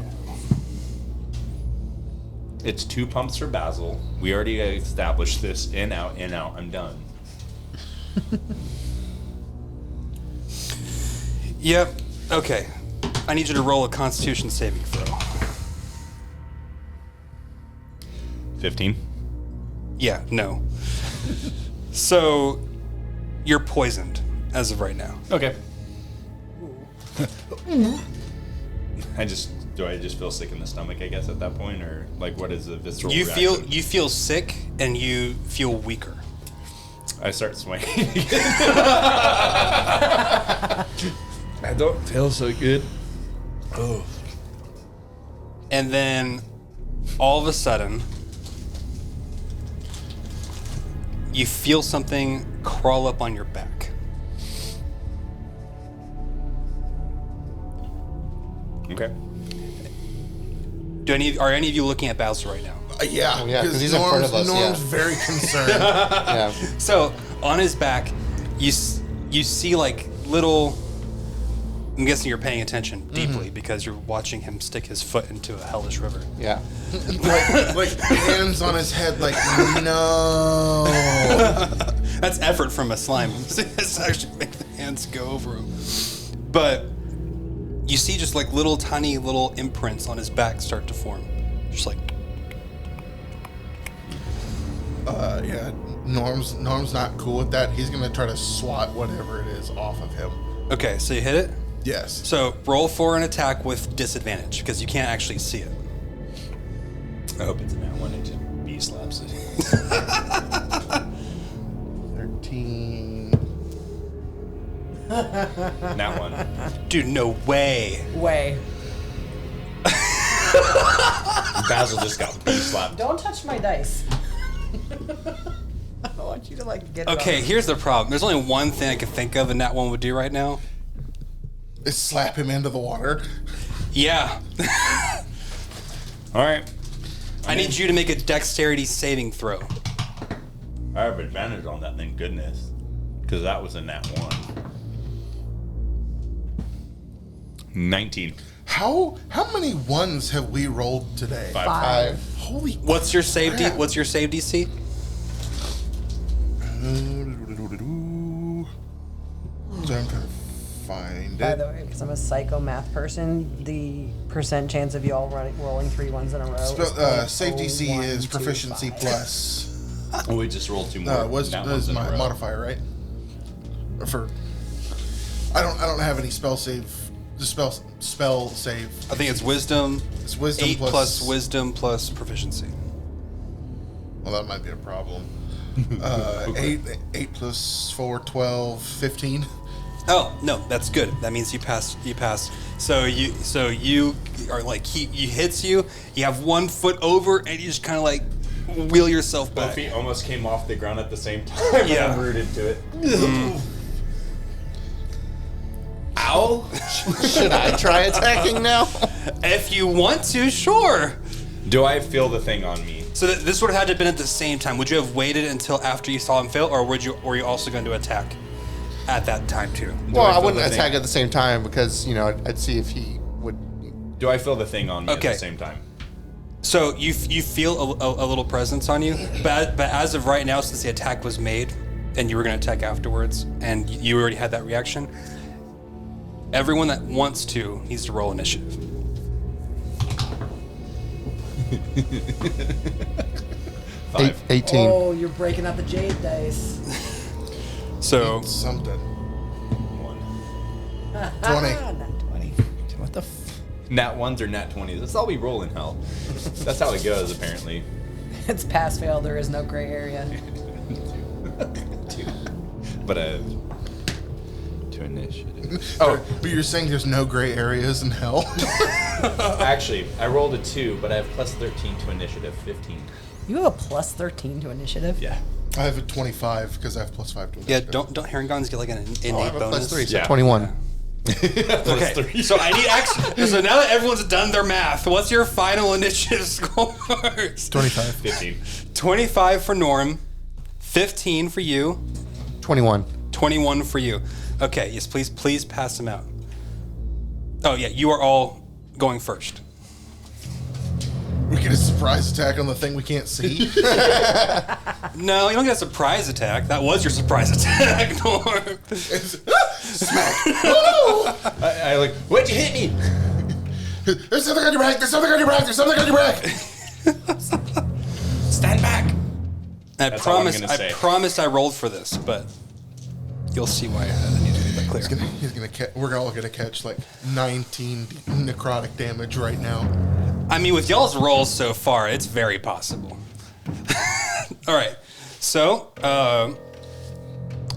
It's 2 pumps for Basil. We already established this. In, out, I'm done. Yep. Okay. I need you to roll a Constitution saving throw. 15. Yeah. No. So you're poisoned as of right now. Okay. Do I just feel sick in the stomach, I guess, at that point, or like what is the visceral You reaction? feel sick and you feel weaker. I start swaying. I don't feel so good. Oh. And then all of a sudden you feel something crawl up on your back. Okay. Are any of you looking at Basil right now? Yeah, yeah, 'cause because he's in front of us, Norm's yeah. very concerned. Yeah. So on his back, you see like little. I'm guessing you're paying attention deeply because you're watching him stick his foot into a hellish river. Yeah. like hands on his head, like no. That's effort from a slime. It's actually make the hands go over him. But you see just like little tiny little imprints on his back start to form. Just like. Yeah, Norm's not cool with that. He's gonna try to swat whatever it is off of him. Okay, so you hit it. Yes. So roll for an attack with disadvantage because you can't actually see it. I hope it's a nat one. It just bee slaps it. 13. Nat one. Dude, no way. Way. Basil just got bee slapped. Don't touch my dice. I want you to like get. Okay, here's the problem. There's only one thing I can think of, and that one would do right now. Is slap him into the water. Yeah. All right. I need you to make a dexterity saving throw. I have advantage on that, thank goodness. Because that was a nat 1. 19. How many ones have we rolled today? 5. Holy. What's your save? crap. What's your save DC? So I'm trying to find By it. the way, because I'm a psycho math person, the percent chance of you all rolling 3 ones in a row. Save DC is proficiency 0.0125. plus. Oh, we just rolled 2 more. Was nat ones in a my row. modifier, right? For I don't have any spell save. The spell save. I think it's wisdom. It's wisdom 8 plus wisdom plus proficiency. Well, that might be a problem. 8 plus 4, 12, 15. Oh no, that's good. That means you pass. You pass. So you are like he hits you. You have 1 foot over, and you just kind of like wheel yourself Both back. feet almost came off the ground at the same time. Yeah. I'm rooted to it. Ow! Should I try attacking now? If you want to, sure. Do I feel the thing on me? So this would have had to have been at the same time. Would you have waited until after you saw him fail, or were you also going to attack at that time too? Well, I feel wouldn't the attack thing? at the same time because, I'd see if he would. Do I feel the thing on me Okay. at the same time? So you feel a little presence on you, but as of right now, since the attack was made, and you were going to attack afterwards, and you already had that reaction, everyone that wants to needs to roll initiative. 18. Oh, you're breaking out the jade dice. So Something. 1. 20. Not 20. What the? Nat 1s or nat 20s. That's all we roll in hell. That's how it goes, apparently. It's pass fail. There is no gray area. 2. But to initiative. Oh, but you're saying there's no gray areas in hell? Actually, I rolled a 2, but I have plus 13 to initiative, 15. You have a plus 13 to initiative. Yeah. I have a 25 because I have plus 5 to yeah, initiative. don't Herringons get like an innate I have a bonus? plus 3, so Yeah. 21. Okay, so I need action. So now that everyone's done their math, what's your final initiative scores? 25. 15. 25 for Norm, 15 for you, 21. 21 for you. Okay, yes, please pass them out. Oh yeah, you are all going first. We get a surprise attack on the thing we can't see. No, you don't get a surprise attack. That was your surprise attack, Norm. Smack. Woo! I like, what'd you hit me? There's something on your back. There's something on your back. There's something on your back. Stand back. I That's all I'm promised. gonna I say. promised I rolled for this, but you'll see why I need to make that clear. He's gonna we're all gonna catch like 19 necrotic damage right now. I mean, with y'all's rolls so far, it's very possible. All right, so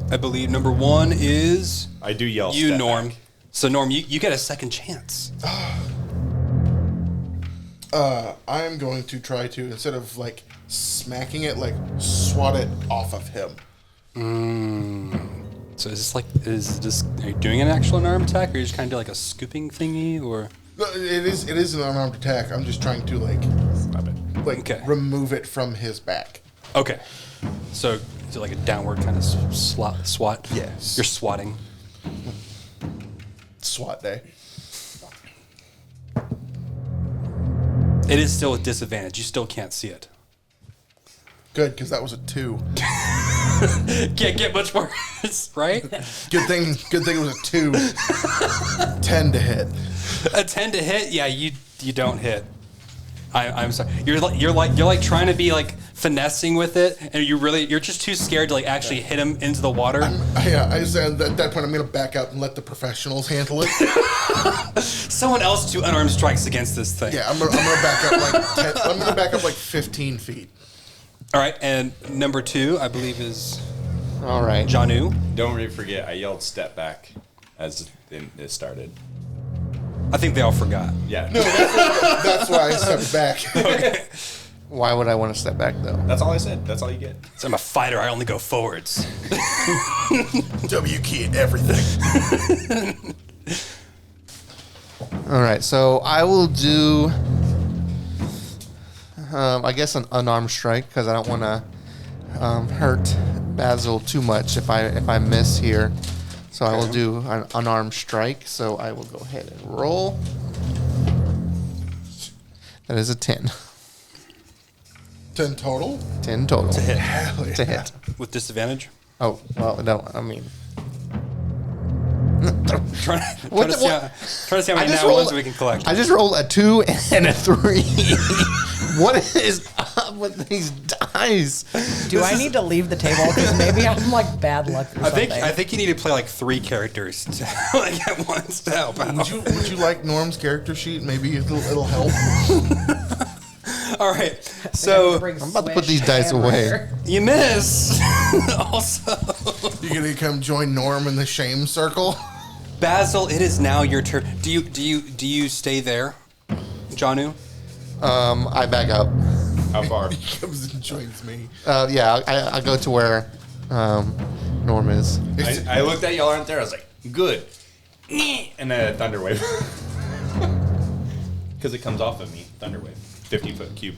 I believe number 1 is I do yell. you, step Norm. back. So Norm, you get a second chance. I'm going to try to, instead of like smacking it, like swat it off of him. So is this are you doing an actual unarmed attack, or are you just kind of do like a scooping thingy, or? No, it is an unarmed attack. I'm just trying to Stop it. Okay. remove it from his back. Okay. So is it like a downward kind of swat? Yes. You're swatting. SWAT day. It is still a disadvantage. You still can't see it. Good, because that was a 2. Can't get much worse, right? Good thing it was a 2. 10 to hit. A 10 to hit, yeah, you don't hit. I'm sorry. You're like trying to be like finessing with it, and you're just too scared to like actually hit him into the water. I just at that point I'm gonna back out and let the professionals handle it. Someone else do unarmed strikes against this thing. Yeah, I'm gonna back up like 10, I'm gonna back up like 15 feet. All right, and number 2, I believe, is All right. Janu. Don't really forget, I yelled step back as it started. I think they all forgot. Yeah. That's why I stepped back. Why would I want to step back though? That's all I said. That's all you get. So I'm a fighter. I only go forwards. W key at everything. All right, so I will do, I guess, an unarmed strike because I don't want to hurt Basil too much if I miss here. So I will do an unarmed strike. So I will go ahead and roll. That is a 10. 10 total? 10 total. To hit. Hell yeah. To hit. With disadvantage? Oh, well, no, I mean. Trying What to the- see what? how many just nat rolled- ones we can collect. I just rolled a 2 and a 3. What is up with these dice? Do I need to leave the table? Because maybe I'm like bad luck or something. I think you need to play like 3 characters to, like at once to help out. Would you like Norm's character sheet? Maybe it'll help. All right, so I'm about to put these dice away. you miss. Also, You gonna come join Norm in the shame circle? Basil, it is now your turn. Do you stay there, Janu? I back up. How far? He comes and joins me. Yeah, I go to where Norm is. I looked at y'all aren't there. I was like, good. And a thunder wave. Because it comes off of me. Thunder wave. 50-foot cube.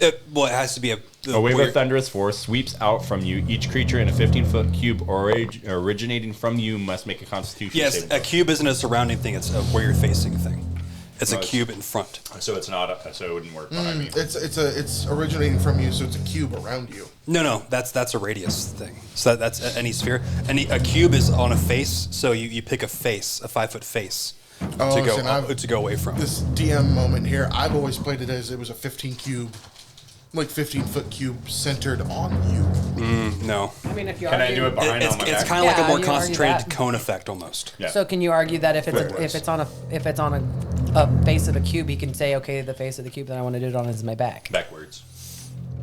It has to be a wave weird- of thunderous force sweeps out from you. Each creature in a 15-foot cube originating from you must make a Constitution Yes, saving a throw. cube isn't a surrounding thing. It's a where you're facing thing. It's a No, it's- cube in front. So it's not. So it wouldn't work behind me. It's originating from you, so it's a cube around you. No, that's a radius thing. So that's any sphere. A cube is on a face, so you pick a face, a 5-foot face, Oh, to go away from. This DM moment here, I've always played it as it was a 15-foot cube centered on you. No, I mean, if you Can I argue, do it behind it's on my it's back? kind of like Yeah, a more you argue concentrated that. cone effect almost. Yeah. So can you argue that if Backwards. it's on a face of a cube, he can say, okay, the face of the cube that I want to do it on is my back. Backwards.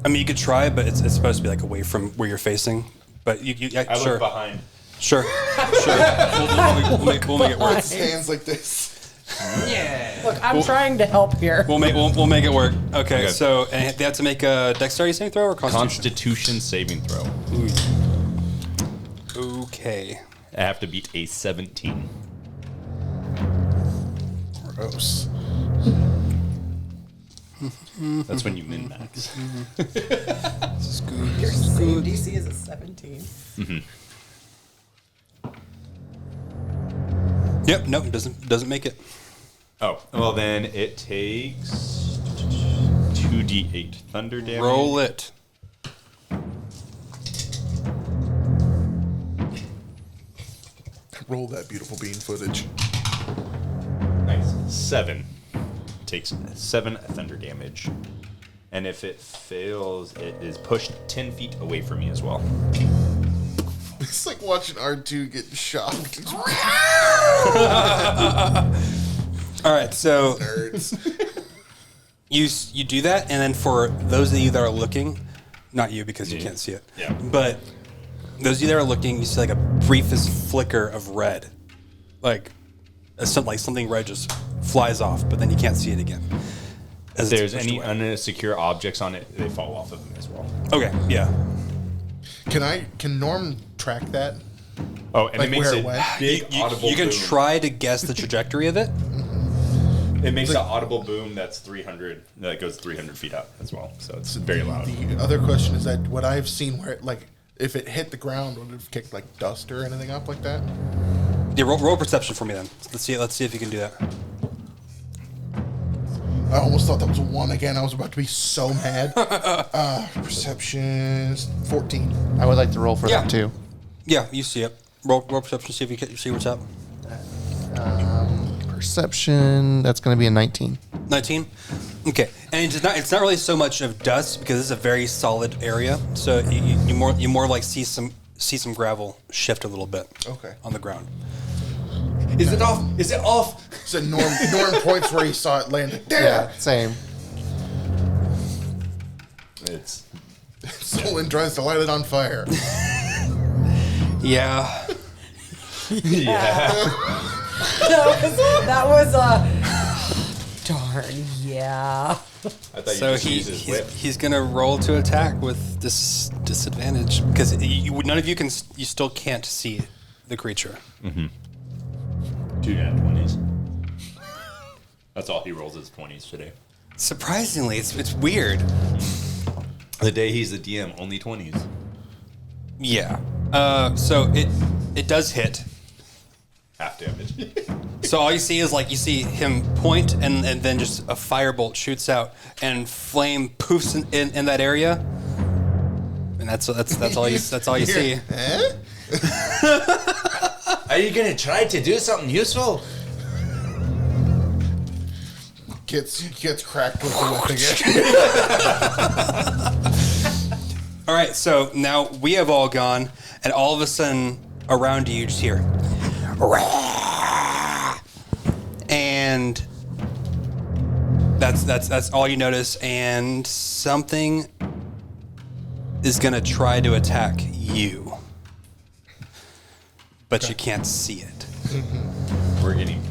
I mean, you could try, but it's supposed to be like away from where you're facing. But yeah, I sure, look behind. sure. We'll make it work. His hands like this. Look, I'm trying to help here. We'll make it work. Okay, Okay. so and they have to make a dexterity saving throw or constitution. Constitution saving throw. Okay. I have to beat a 17. Gross. That's when you min max. Your save DC is a 17. Yep. Nope. Doesn't make it. Oh, well then it takes 2d8 thunder damage. Roll it. Roll that beautiful bean footage. Nice. 7. Takes 7 thunder damage. And if it fails, it is pushed 10 feet away from me as well. It's like watching R2 get shocked. All right. So Nerds. you do that, and then for those of you that are looking, not you because you can't see it. Yeah. But those of you that are looking, you see like a briefest flicker of red, like something red just flies off, but then you can't see it again. If there's any unsecure objects on it, they fall off of them as well. Okay. Yeah. Can Norm track that? Oh, and Like it makes where a it went? big audible You can boom. try to guess the trajectory of it. It makes an audible boom that's 300, that goes 300 feet up as well. So it's very loud. The other question is that what I've seen where it, like, if it hit the ground, would it have kicked like dust or anything up like that? Yeah, roll perception for me then. Let's see if you can do that. I almost thought that was a 1 again. I was about to be so mad. Perception 14. I would like to roll for Yeah. that too. Yeah, you see it. Roll perception. See if you see what's up. Perception, that's going to be a 19. 19. Okay, and it's not really so much of dust because this is a very solid area. So you more like see some gravel shift a little bit. Okay. On the ground. Is it off? Is it off? So Norm points where he saw it land. There! Yeah, same. It's Solon tries to light it on fire. Yeah. yeah. That was Darn, yeah. I thought So you just used his whip. he's gonna roll to attack with disadvantage because none of you you still can't see the creature. 2 nat 20s. That's all he rolls is 20s today. Surprisingly, it's weird. The day he's the DM, only 20s. Yeah. So it does hit. Half damage. So all you see is you see him point and then just a firebolt shoots out and flame poofs in that area. And that's all you see. Are you gonna try to do something useful? Gets cracked with the whip again. All right, so now we have all gone, and all of a sudden around you just hear, and that's all you notice. And something is gonna try to attack you, but you can't see it. We're getting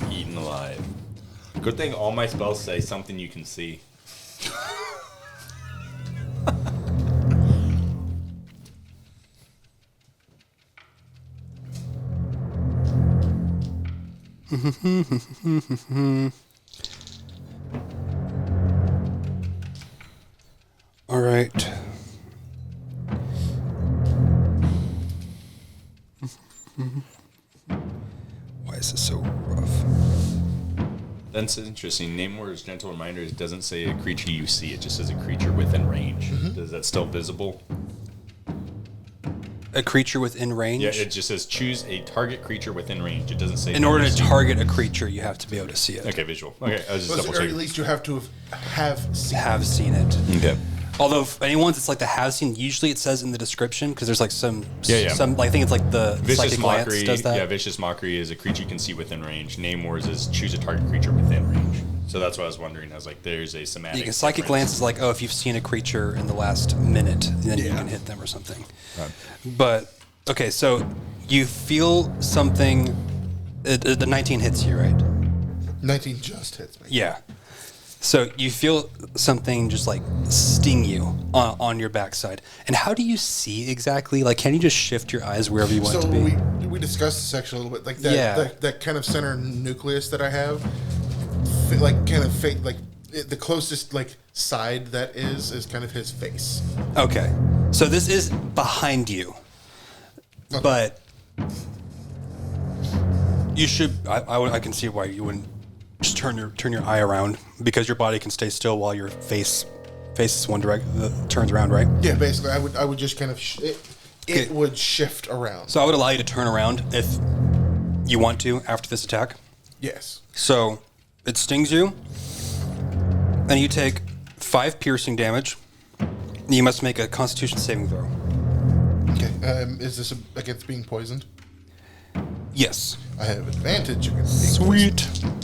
eaten alive. Good thing all my spells say something you can see. All right. Why is this so rough? That's interesting. Namor's gentle reminders doesn't say a creature you see. It just says a creature within range. Is that still visible? A creature within range? Yeah, it just says choose a target creature within range. It doesn't say. In order to see. target a creature, you have to be able to see it. Okay, visual. Okay, I was just double Or at checking. least you have to have seen. Have seen it. Okay. Although if anyone's it's the have seen, usually it says in the description because there's some Yeah. some I think it's the Vicious psychic glance mockery. does that. Yeah, vicious mockery is a creature you can see within range. Namor's is choose a target creature within range. So that's what I was wondering. I was like, there's a semantic. You can psychic glance is if you've seen a creature in the last minute, then you can hit them or something. Right. But okay, so you feel something. The 19 hits you, right? 19 just hits me. Yeah. So you feel something just sting you on your backside. And how do you see exactly? Can you just shift your eyes wherever you want So to be? we discussed this actually a little bit. That, Yeah. that kind of center nucleus that I have, the closest side that is kind of his face. Okay. So this is behind you. Okay. But you should I can see why you wouldn't just turn your eye around because your body can stay still while your face faces one turns around, right? Yeah, basically, I would just kind of it Okay. would shift around. So I would allow you to turn around if you want to after this attack. Yes. So it stings you, and you take 5 piercing damage. You must make a Constitution saving throw. Okay. Is this against being poisoned? Yes. I have advantage against being poisoned,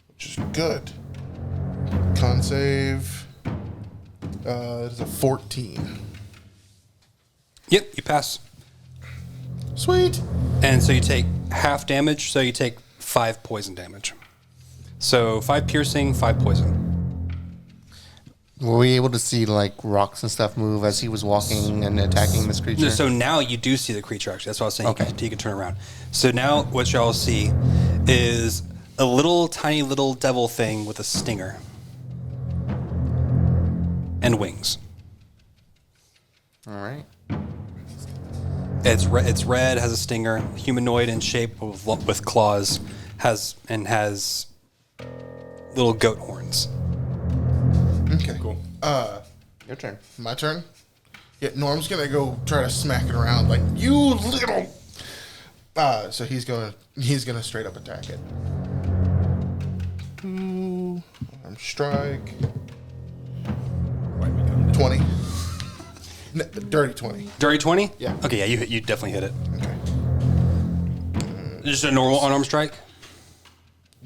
which is good. Con save. It is a 14. Yep, you pass. Sweet. And so you take half damage, so you take 5 poison damage. So 5 piercing, 5 poison. Were we able to see rocks and stuff move as he was walking and attacking this creature? So now you do see the creature, actually. That's what I was saying. Okay. You can turn around. So now what y'all see is a tiny little devil thing with a stinger. And wings. All right. It's red, has a stinger, humanoid in shape with claws, has little goat horns. Okay. Cool. Your turn. My turn? Yeah, Norm's gonna go try to smack it around like, you little... So he's gonna straight up attack it. Arm strike. Why we come down? 20. Dirty 20. Dirty 20? Yeah. Okay, yeah, you definitely hit it. Okay. Just a normal unarmed strike?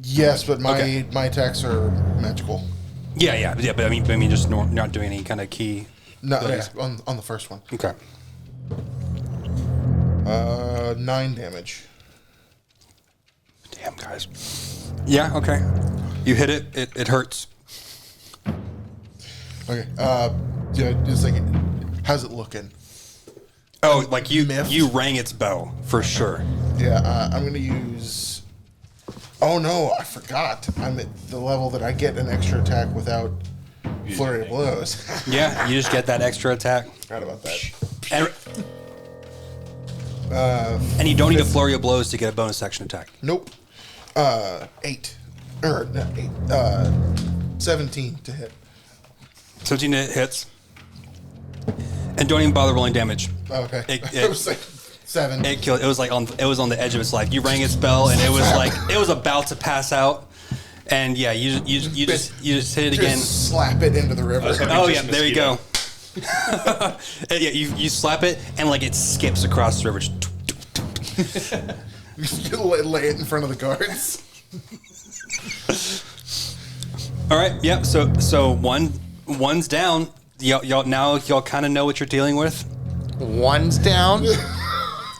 Yes, but my Okay. my attacks are magical. Yeah, but I mean, just not doing any kind of key. No, Okay. yes, on the first one. Okay. 9 damage. Damn, guys. Yeah, okay. You hit it. It hurts. Okay. Just like, how's it looking? Oh, like you Miffed? rang its bell for sure. Yeah. I'm gonna use. Oh no, I forgot. I'm at the level that I get an extra attack without flurry of blows. Yeah, you just get that extra attack. Forgot about that. And you don't need a flurry of blows to get a bonus action attack. Nope. 8. Or no, 8. 17 to hit. 17 hits. And don't even bother rolling damage. Oh, okay. It was like 7. It killed. It was like it was on the edge of its life. You rang its bell, and it was like it was about to pass out. And yeah, you just hit it again. Just slap it into the river. Oh yeah, there you go. Yeah, you slap it, and like it skips across the river. Just lay it in front of the guards. All right. Yep. So one's down. Y'all kind of know what you're dealing with. One's down.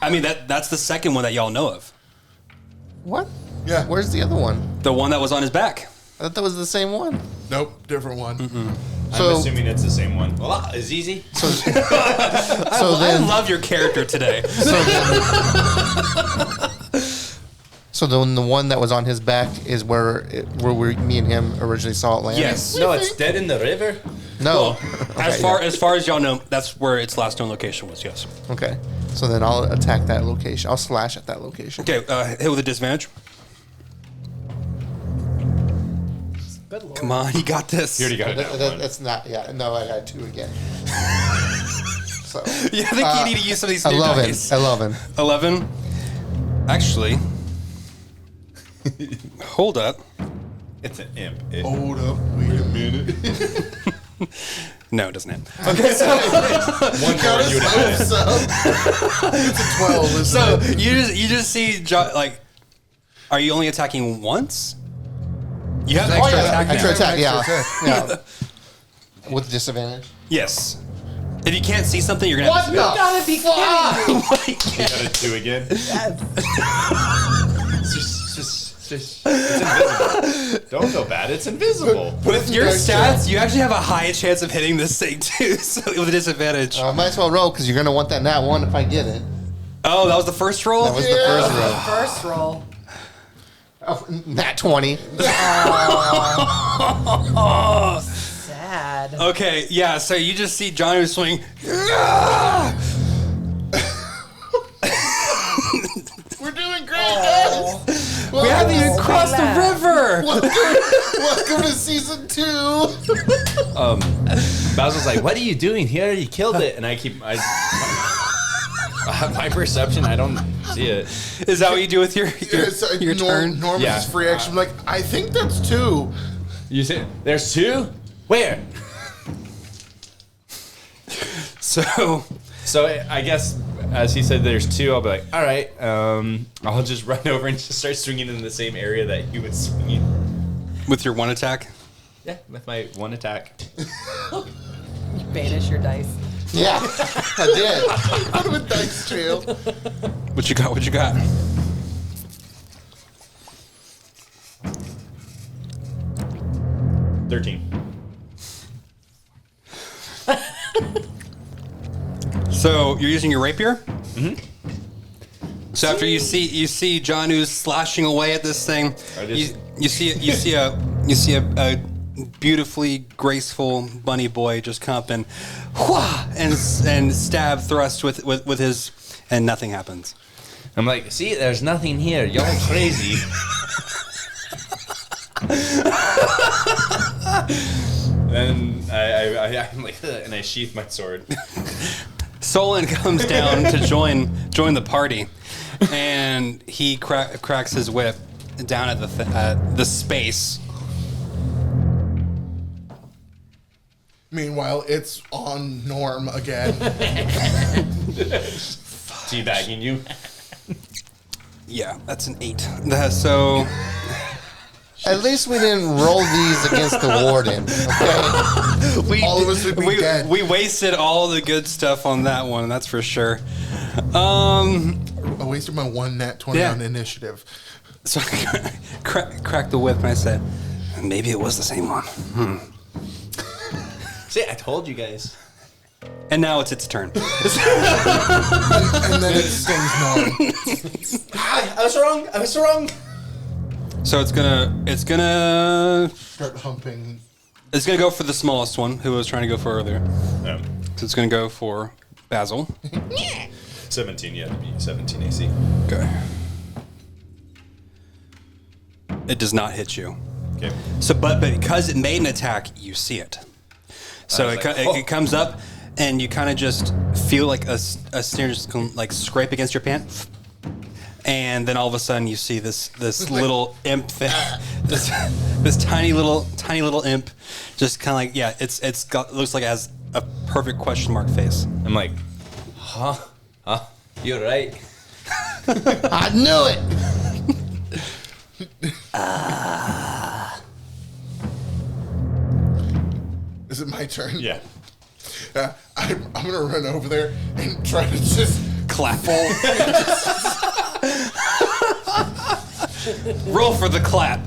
I mean that's the second one that y'all know of. What? Yeah. Where's the other one? The one that was on his back. I thought that was the same one. Nope, different one. So- I'm assuming it's the same one. Well, it's easy. I love your character today. So then the one that was on his back is where me and him originally saw it land. Yes. No, it's dead in the river. No. As far as y'all know, that's where its last known location was. Yes. Okay. So then I'll attack that location. I'll slash at that location. Okay. Hit with a disadvantage. Good lord. Come on, you got this. You already got it now. That's not. Yeah. No, I got 2 again. So Yeah, I think you need to use some of these new 11. dice. 11. 11. Actually, hold up. It's an imp. Hold up, wait a minute. No, it doesn't hit. One more you would have had it. It's a 12, isn't So it? you just see like, are you only attacking once? You have Oh, extra yeah, attack now. extra attack. Yeah. Extra Yeah. With disadvantage. Yes. If you can't see something, you're gonna have to. You gotta be kidding me. You got it 2 again. Yes. It's invisible. Don't feel bad. It's invisible. With your stats, you actually have a high chance of hitting this thing too. So with a disadvantage. I might as well roll because you're gonna want that nat 1 if I get it. Oh, that was the first roll. That was the first roll. First roll. Oh, nat 20. Sad. Okay, yeah. So you just see Johnny swing. We're doing great, guys. We haven't even crossed the river. Welcome to season 2. Basil's like, "What are you doing here? You killed it." And I keep my perception. I don't see it. Is that what you do with your turn? Norman's Yeah. free action. I'm like, I think that's 2. You say there's 2? Where? So So I guess as he said, there's 2. I'll be like, all right. I'll just run over and just start swinging in the same area that he was swinging. with your 1 attack. Yeah, with my 1 attack. Banish your dice. Yeah, I did. Put him in dice jail. What you got? What you got? So you're using your rapier. Mm-hmm. So after you see John who's slashing away at this thing, you see a beautifully graceful bunny boy just come up and and stab thrust with his, and nothing happens. I'm like, see, there's nothing here. Y'all crazy. And I'm like, and I sheath my sword. Solon comes down to join the party, and he cracks his whip down at the space. Meanwhile, it's on Norm again. Teabagging you. Yeah, that's an 8. So At least we didn't roll these against the warden. Okay. All of us would be dead. We wasted all the good stuff on that one. That's for sure. I wasted my 1 nat 20 Yeah. on initiative. So I cracked the whip and I said, maybe it was the same one. See, I told you guys. And now it's its turn. And then it stings Norm. I was wrong. So it's gonna Start humping. It's gonna go for the smallest one who was trying to go for earlier. So it's gonna go for Basil. 17, yeah, to be 17 AC. Okay. It does not hit you. Okay. So, but because it made an attack, you see it. So it comes up, and you kind of just feel like a snare just like scrape against your pant, and then all of a sudden you see this little imp thing, this tiny little imp, just kind of like looks like it has a perfect question mark face. I'm like, huh? You're right. I knew it. Is it my turn? Yeah. I'm gonna run over there and try to just Clap. Roll for the clap.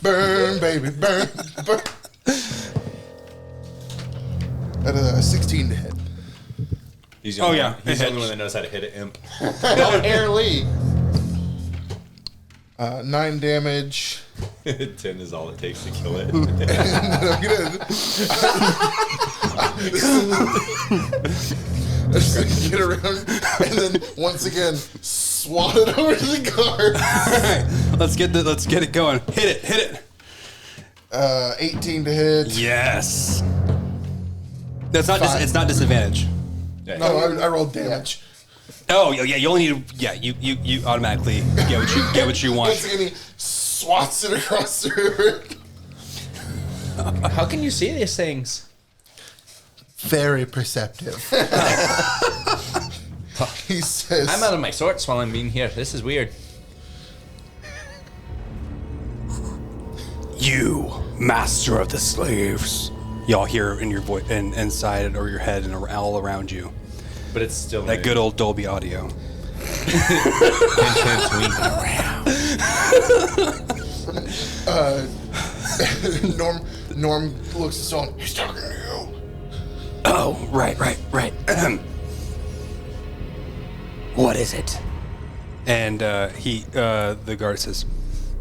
burn, baby, burn. At a 16 to hit. He's Oh, yeah, He's it the only hits. one that knows how to hit an imp. Apparently. 9 damage. 10 is all it takes to kill it. I'm just gonna get around and then once again swat it over to the guard. All right, let's get it going. Hit it. 18 to hit. Yes. That's not. Five. It's not disadvantage. Yeah. No, I rolled damage. Oh yeah. You only need. Yeah. You automatically get what you want. Once again, he swats it across the river. How can you see these things? Very perceptive. He says, I'm out of my sorts while I'm being here. This is weird. You, master of the slaves. Y'all hear in your voice and inside or your head and all around you. But it's still That good old Dolby audio. Norm looks at someone. He's talking to you. Oh, right. What is it? And the guard says,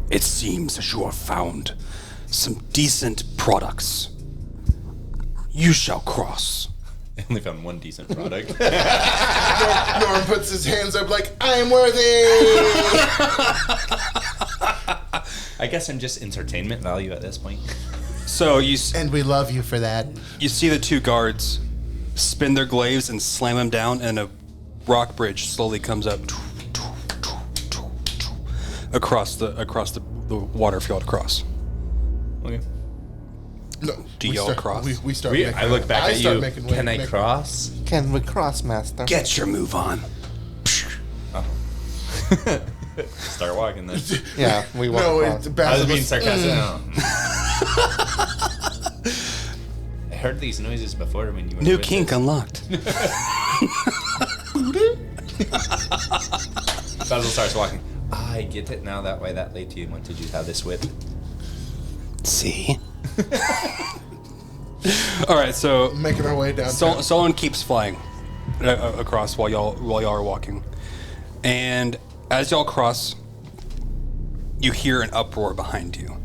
"It seems that you have found some decent products. You shall cross." I only found one decent product. Norm puts his hands up like, I am worthy. I guess I'm just entertainment value at this point. So And we love you for that. you see the two guards spin their glaives and slam them down, and a rock bridge slowly comes up across the water field across. Okay. No, Do we y'all start- cross? We start We, making, I look back at start you. making Can I making- cross? Can we cross, master? Get your move on. Start walking then. Yeah, we walk No, across. it's I was Basil being goes, sarcastic. I heard these noises before when you were New with kink us. unlocked. Basil starts walking. I get it now. That why that lady wanted you to have this whip. See? All right, so making our way down. Solon keeps flying across while y'all are walking, and as y'all cross, you hear an uproar behind you,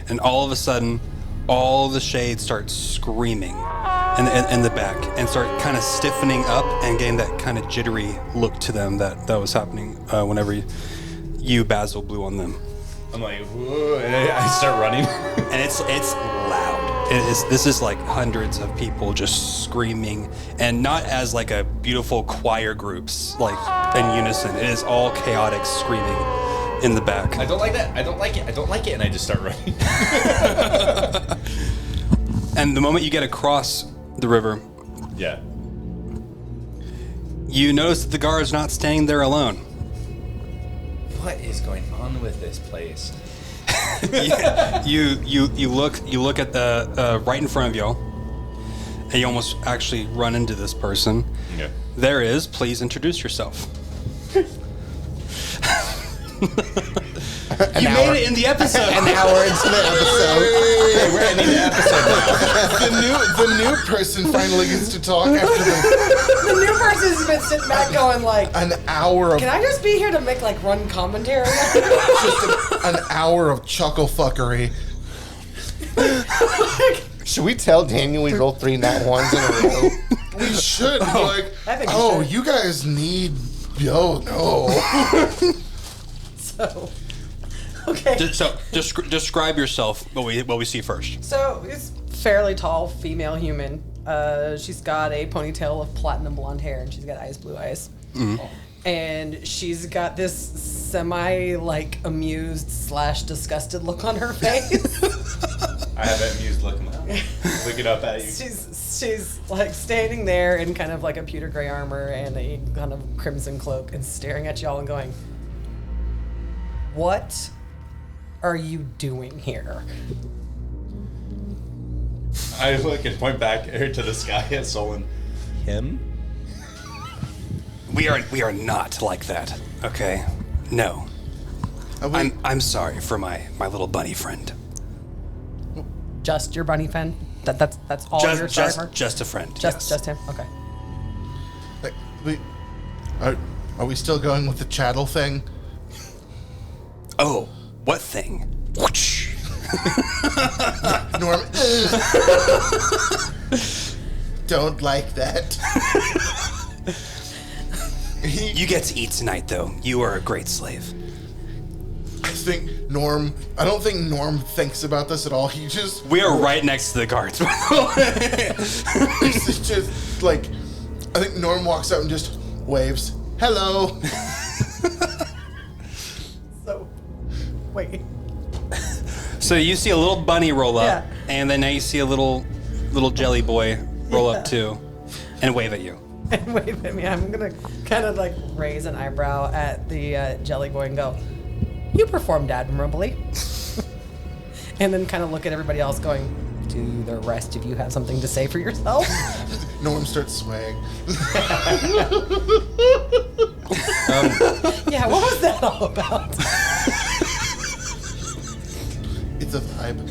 and all of a sudden, all the shades start screaming in the back and start kind of stiffening up and getting that kind of jittery look to them that was happening whenever you Basil blew on them. I'm like, whoa, and I start running. And it's loud. This is like hundreds of people just screaming, and not as like a beautiful choir groups like in unison. It is all chaotic screaming in the back. I don't like that. I don't like it. I don't like it. And I just start running. And the moment you get across the river, Yeah. you notice that the guard's not staying there alone. What is going on with this place? You look at the right in front of y'all, and you almost actually run into this person. Yeah. There is. Please introduce yourself. You made it in the episode. An hour into the episode. Hey, we're ending the episode now. The new person finally gets to talk after The new person's been sitting back going like, an hour of can I just be here to make like run commentary? an hour of chuckle fuckery. Should we tell Daniel we rolled 3 nat ones in a row? We should be like, I think we oh, should. you guys need. Oh no. So, okay. Describe yourself. What we see first. So it's fairly tall female human. She's got a ponytail of platinum blonde hair, and she's got blue eyes. And she's got this semi like amused / disgusted look on her face. I have that amused looking up at you. She's like standing there in kind of like a pewter gray armor and a kind of crimson cloak, and staring at y'all and going, "What are you doing here?" I look and point back to the sky at Solon. Him? We are not like that. Okay. No. I'm sorry for my little bunny friend. Just your bunny friend? That's all you're sorry for? Just a friend. Just him? Okay. Are we still going with the chattel thing? Oh, what thing? Whoosh. Norm. Don't like that. You get to eat tonight, though. You are a great slave. I don't think Norm thinks about this at all. He just. We are right next to the guards. It's just like. I think Norm walks out and just waves. Hello. So, wait. So you see a little bunny roll up, Yeah. and then now you see a little jelly boy roll up too, and wave at you. And wave at me. I'm gonna kind of like raise an eyebrow at the jelly boy and go, "You performed admirably." And then kind of look at everybody else going, "Do the rest of you have something to say for yourself?" Norm starts swaying. Yeah, what was that all about? It's a vibe.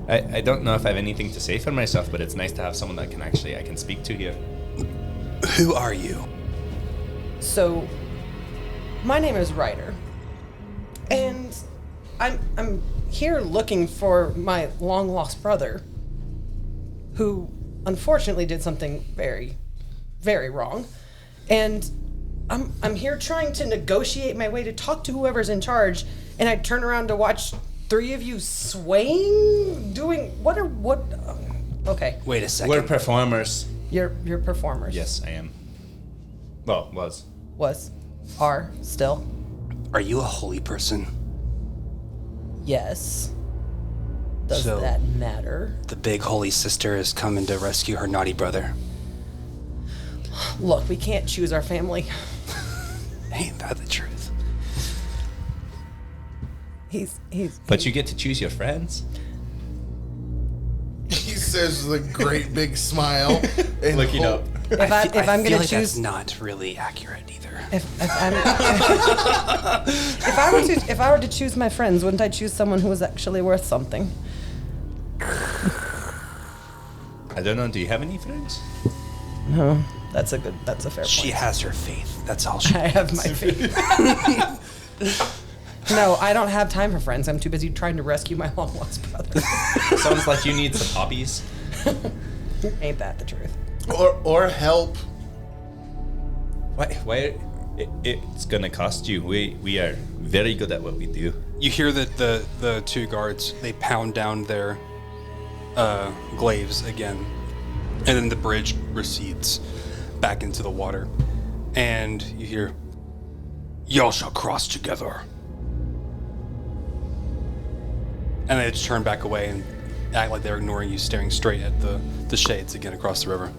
I don't know if I have anything to say for myself, but it's nice to have someone that I can speak to here. Who are you? So, my name is Ryder, and I'm here looking for my long lost brother, who unfortunately did something very, very wrong, and I'm here trying to negotiate my way to talk to whoever's in charge, and I turn around to watch 3 of you swaying, doing what? Okay, Wait a second. We're performers. you're performers. Yes, I am. Well, was. Are still. Are you a holy person? Yes. Does So- that matter? The big holy sister is coming to rescue her naughty brother. Look, we can't choose our family. Ain't that the truth? He's But you get to choose your friends. He says with a great big smile. And Looking up. if I'm feel gonna like choose that's not really accurate either. if I were to choose my friends, wouldn't I choose someone who was actually worth something? I don't know. Do you have any friends? No, that's a fair point. She has her faith. That's all she. I have my faith. No, I don't have time for friends. I'm too busy trying to rescue my long lost brother. Sounds like you need some hobbies. Ain't that the truth? or help. Why? It's gonna cost you. We are very good at what we do. You hear that the 2 guards, they pound down their glaives again, and then the bridge recedes back into the water, and you hear, "Y'all shall cross together." And they just turn back away and act like they're ignoring you, staring straight at the shades again across the river.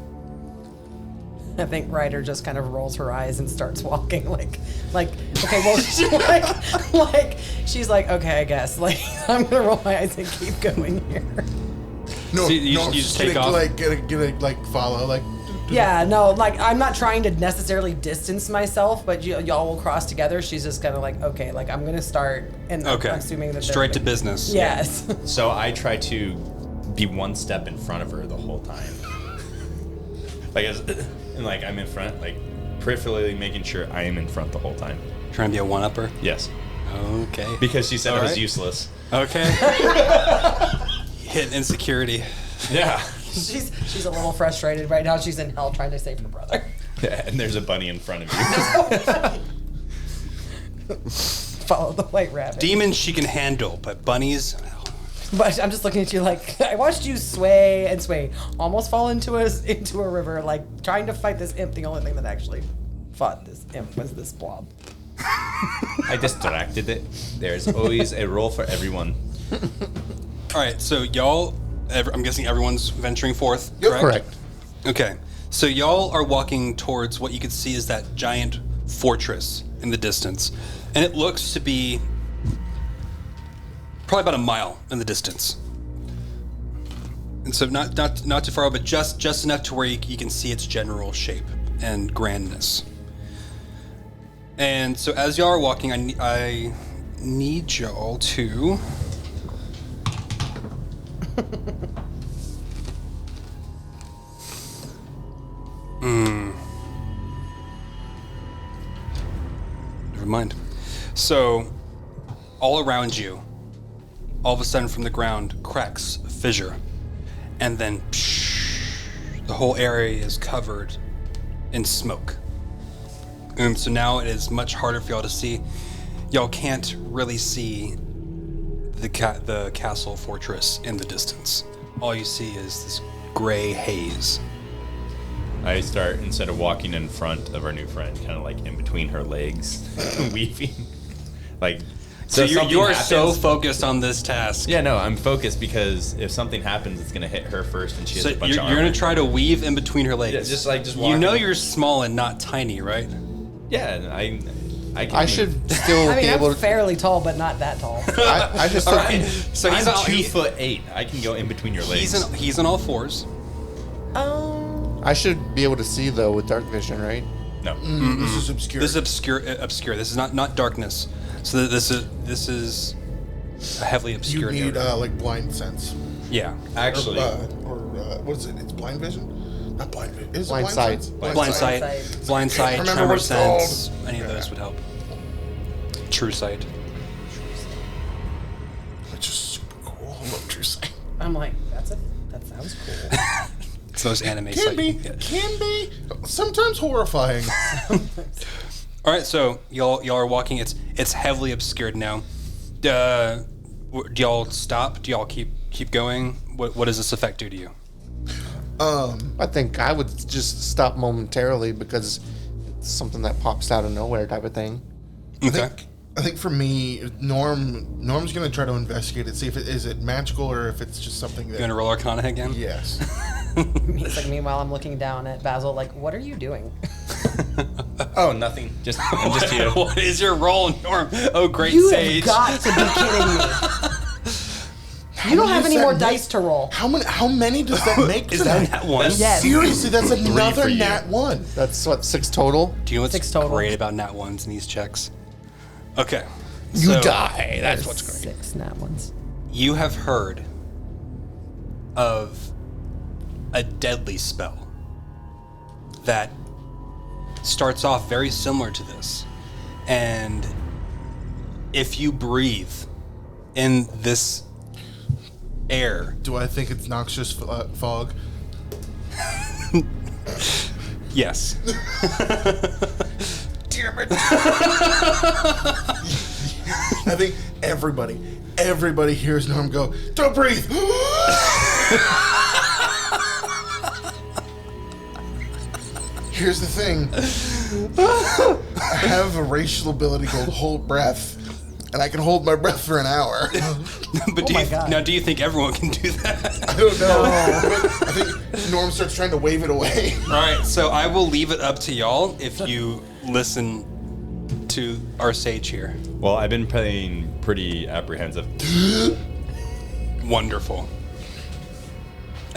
I think Ryder just kind of rolls her eyes and starts walking like okay, well, she's like, okay, I guess, like, I'm gonna roll my eyes and keep going here. No, So you no, just take gonna, off? Gonna follow. Like, Yeah, no, like I'm not trying to necessarily distance myself, but y'all will cross together. She's just kind of like, okay, like I'm gonna start, and Okay. I'm assuming that Straight to business. Yes. So I try to be one step in front of her the whole time. And like I'm in front, like peripherally making sure I am in front the whole time. Trying to be a one-upper. Yes. Okay. Because she said All it was right. useless. Okay. Hit insecurity. Yeah. She's a little frustrated right now. She's in hell trying to save her brother. Yeah, and there's a bunny in front of you. Follow the white rabbit. Demons she can handle, but bunnies. But I'm just looking at you like I watched you sway and sway, almost fall into a river, like trying to fight this imp. The only thing that actually fought this imp was this blob. I distracted it. There's always a role for everyone. All right, so y'all, I'm guessing everyone's venturing forth. Correct. Okay, so y'all are walking towards what you can see is that giant fortress in the distance, and it looks to be probably about a mile in the distance. And so not too far, but just enough to where you can see its general shape and grandness. And so as y'all are walking, I need y'all to Never mind. So, all around you, all of a sudden from the ground, cracks a fissure. And then the whole area is covered in smoke. So now it is much harder for y'all to see. Y'all can't really see the castle fortress in the distance. All you see is this gray haze. I start, instead of walking in front of our new friend, kind of like in between her legs, weaving. Like, So you something are so happens- focused on this task. Yeah, no, I'm focused because if something happens, it's gonna hit her first, and she has So a bunch you're of going armor. to try to weave in between her legs. Yeah, just You walking. know you're small and not tiny, right? Yeah, I can. I move. should still I be mean, able I'm to. fairly tall, but not that tall. I should still. All right. So he's I'm on 2'8". I can go in between your legs. he's on all fours. I should be able to see though with dark vision, right? No. This is obscure. This is obscure. This is not darkness. So this is a heavily you obscured need area. like blind sense. Yeah. Actually, What is it? It's blind vision. Not blind vision. Is Blind it sight. sense? Blind sight, sight. blind sight, remember tremor what it's called. sense. Any of those would help. True sight. Which is super cool. I love true sight. I'm like, that sounds cool. It's those anime Can sight. be. you get. Can be. Sometimes horrifying. All right, so y'all are walking. It's heavily obscured now. Do y'all stop? Do y'all keep going? What does this effect do to you? I think I would just stop momentarily because it's something that pops out of nowhere type of thing. Okay. I think for me, Norm's gonna try to investigate it, see if is it magical or if it's just something You that. gonna roll Arcana again? Yes. He's like, meanwhile, I'm looking down at Basil, like, what are you doing? oh, nothing. I'm just here. What is your roll, Norm? Oh, great You sage. have got to be kidding me. You don't have any more dice to roll. How many does that make? Is tonight? that one? Yes. Seriously, that's another for you. nat 1. That's what, 6 total? Do you know what's 6 total. great about nat ones in these checks? Okay. You so die. That's what's great. 6 nat ones. You have heard of a deadly spell that starts off very similar to this. And if you breathe in this air, Do I think it's noxious fog? yes. Damn it! I think everybody hears Norm go, "Don't breathe." Here's the thing. I have a racial ability called hold breath, and I can hold my breath for an hour. But Oh my God. do you think everyone can do that? I don't know. But I think Norm starts trying to wave it away. All right, so I will leave it up to y'all if you listen to our sage here. Well, I've been playing pretty apprehensive. Wonderful.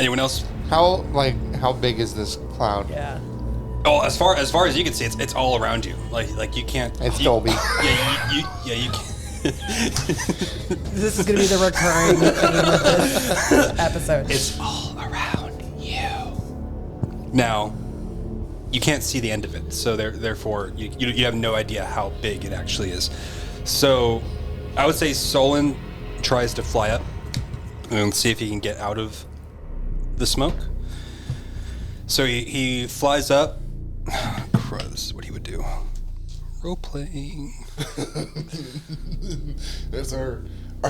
Anyone else? How big is this cloud? Yeah. Oh, as far as you can see, it's all around you. Like you can't. It's you, Dolby. Yeah, you can't. This is going to be the recurring theme of this episode. It's all around you. Now, you can't see the end of it, so therefore you have no idea how big it actually is. So, I would say Solon tries to fly up and see if he can get out of the smoke. So he flies up. Cruz, what he would do. Role playing. There's our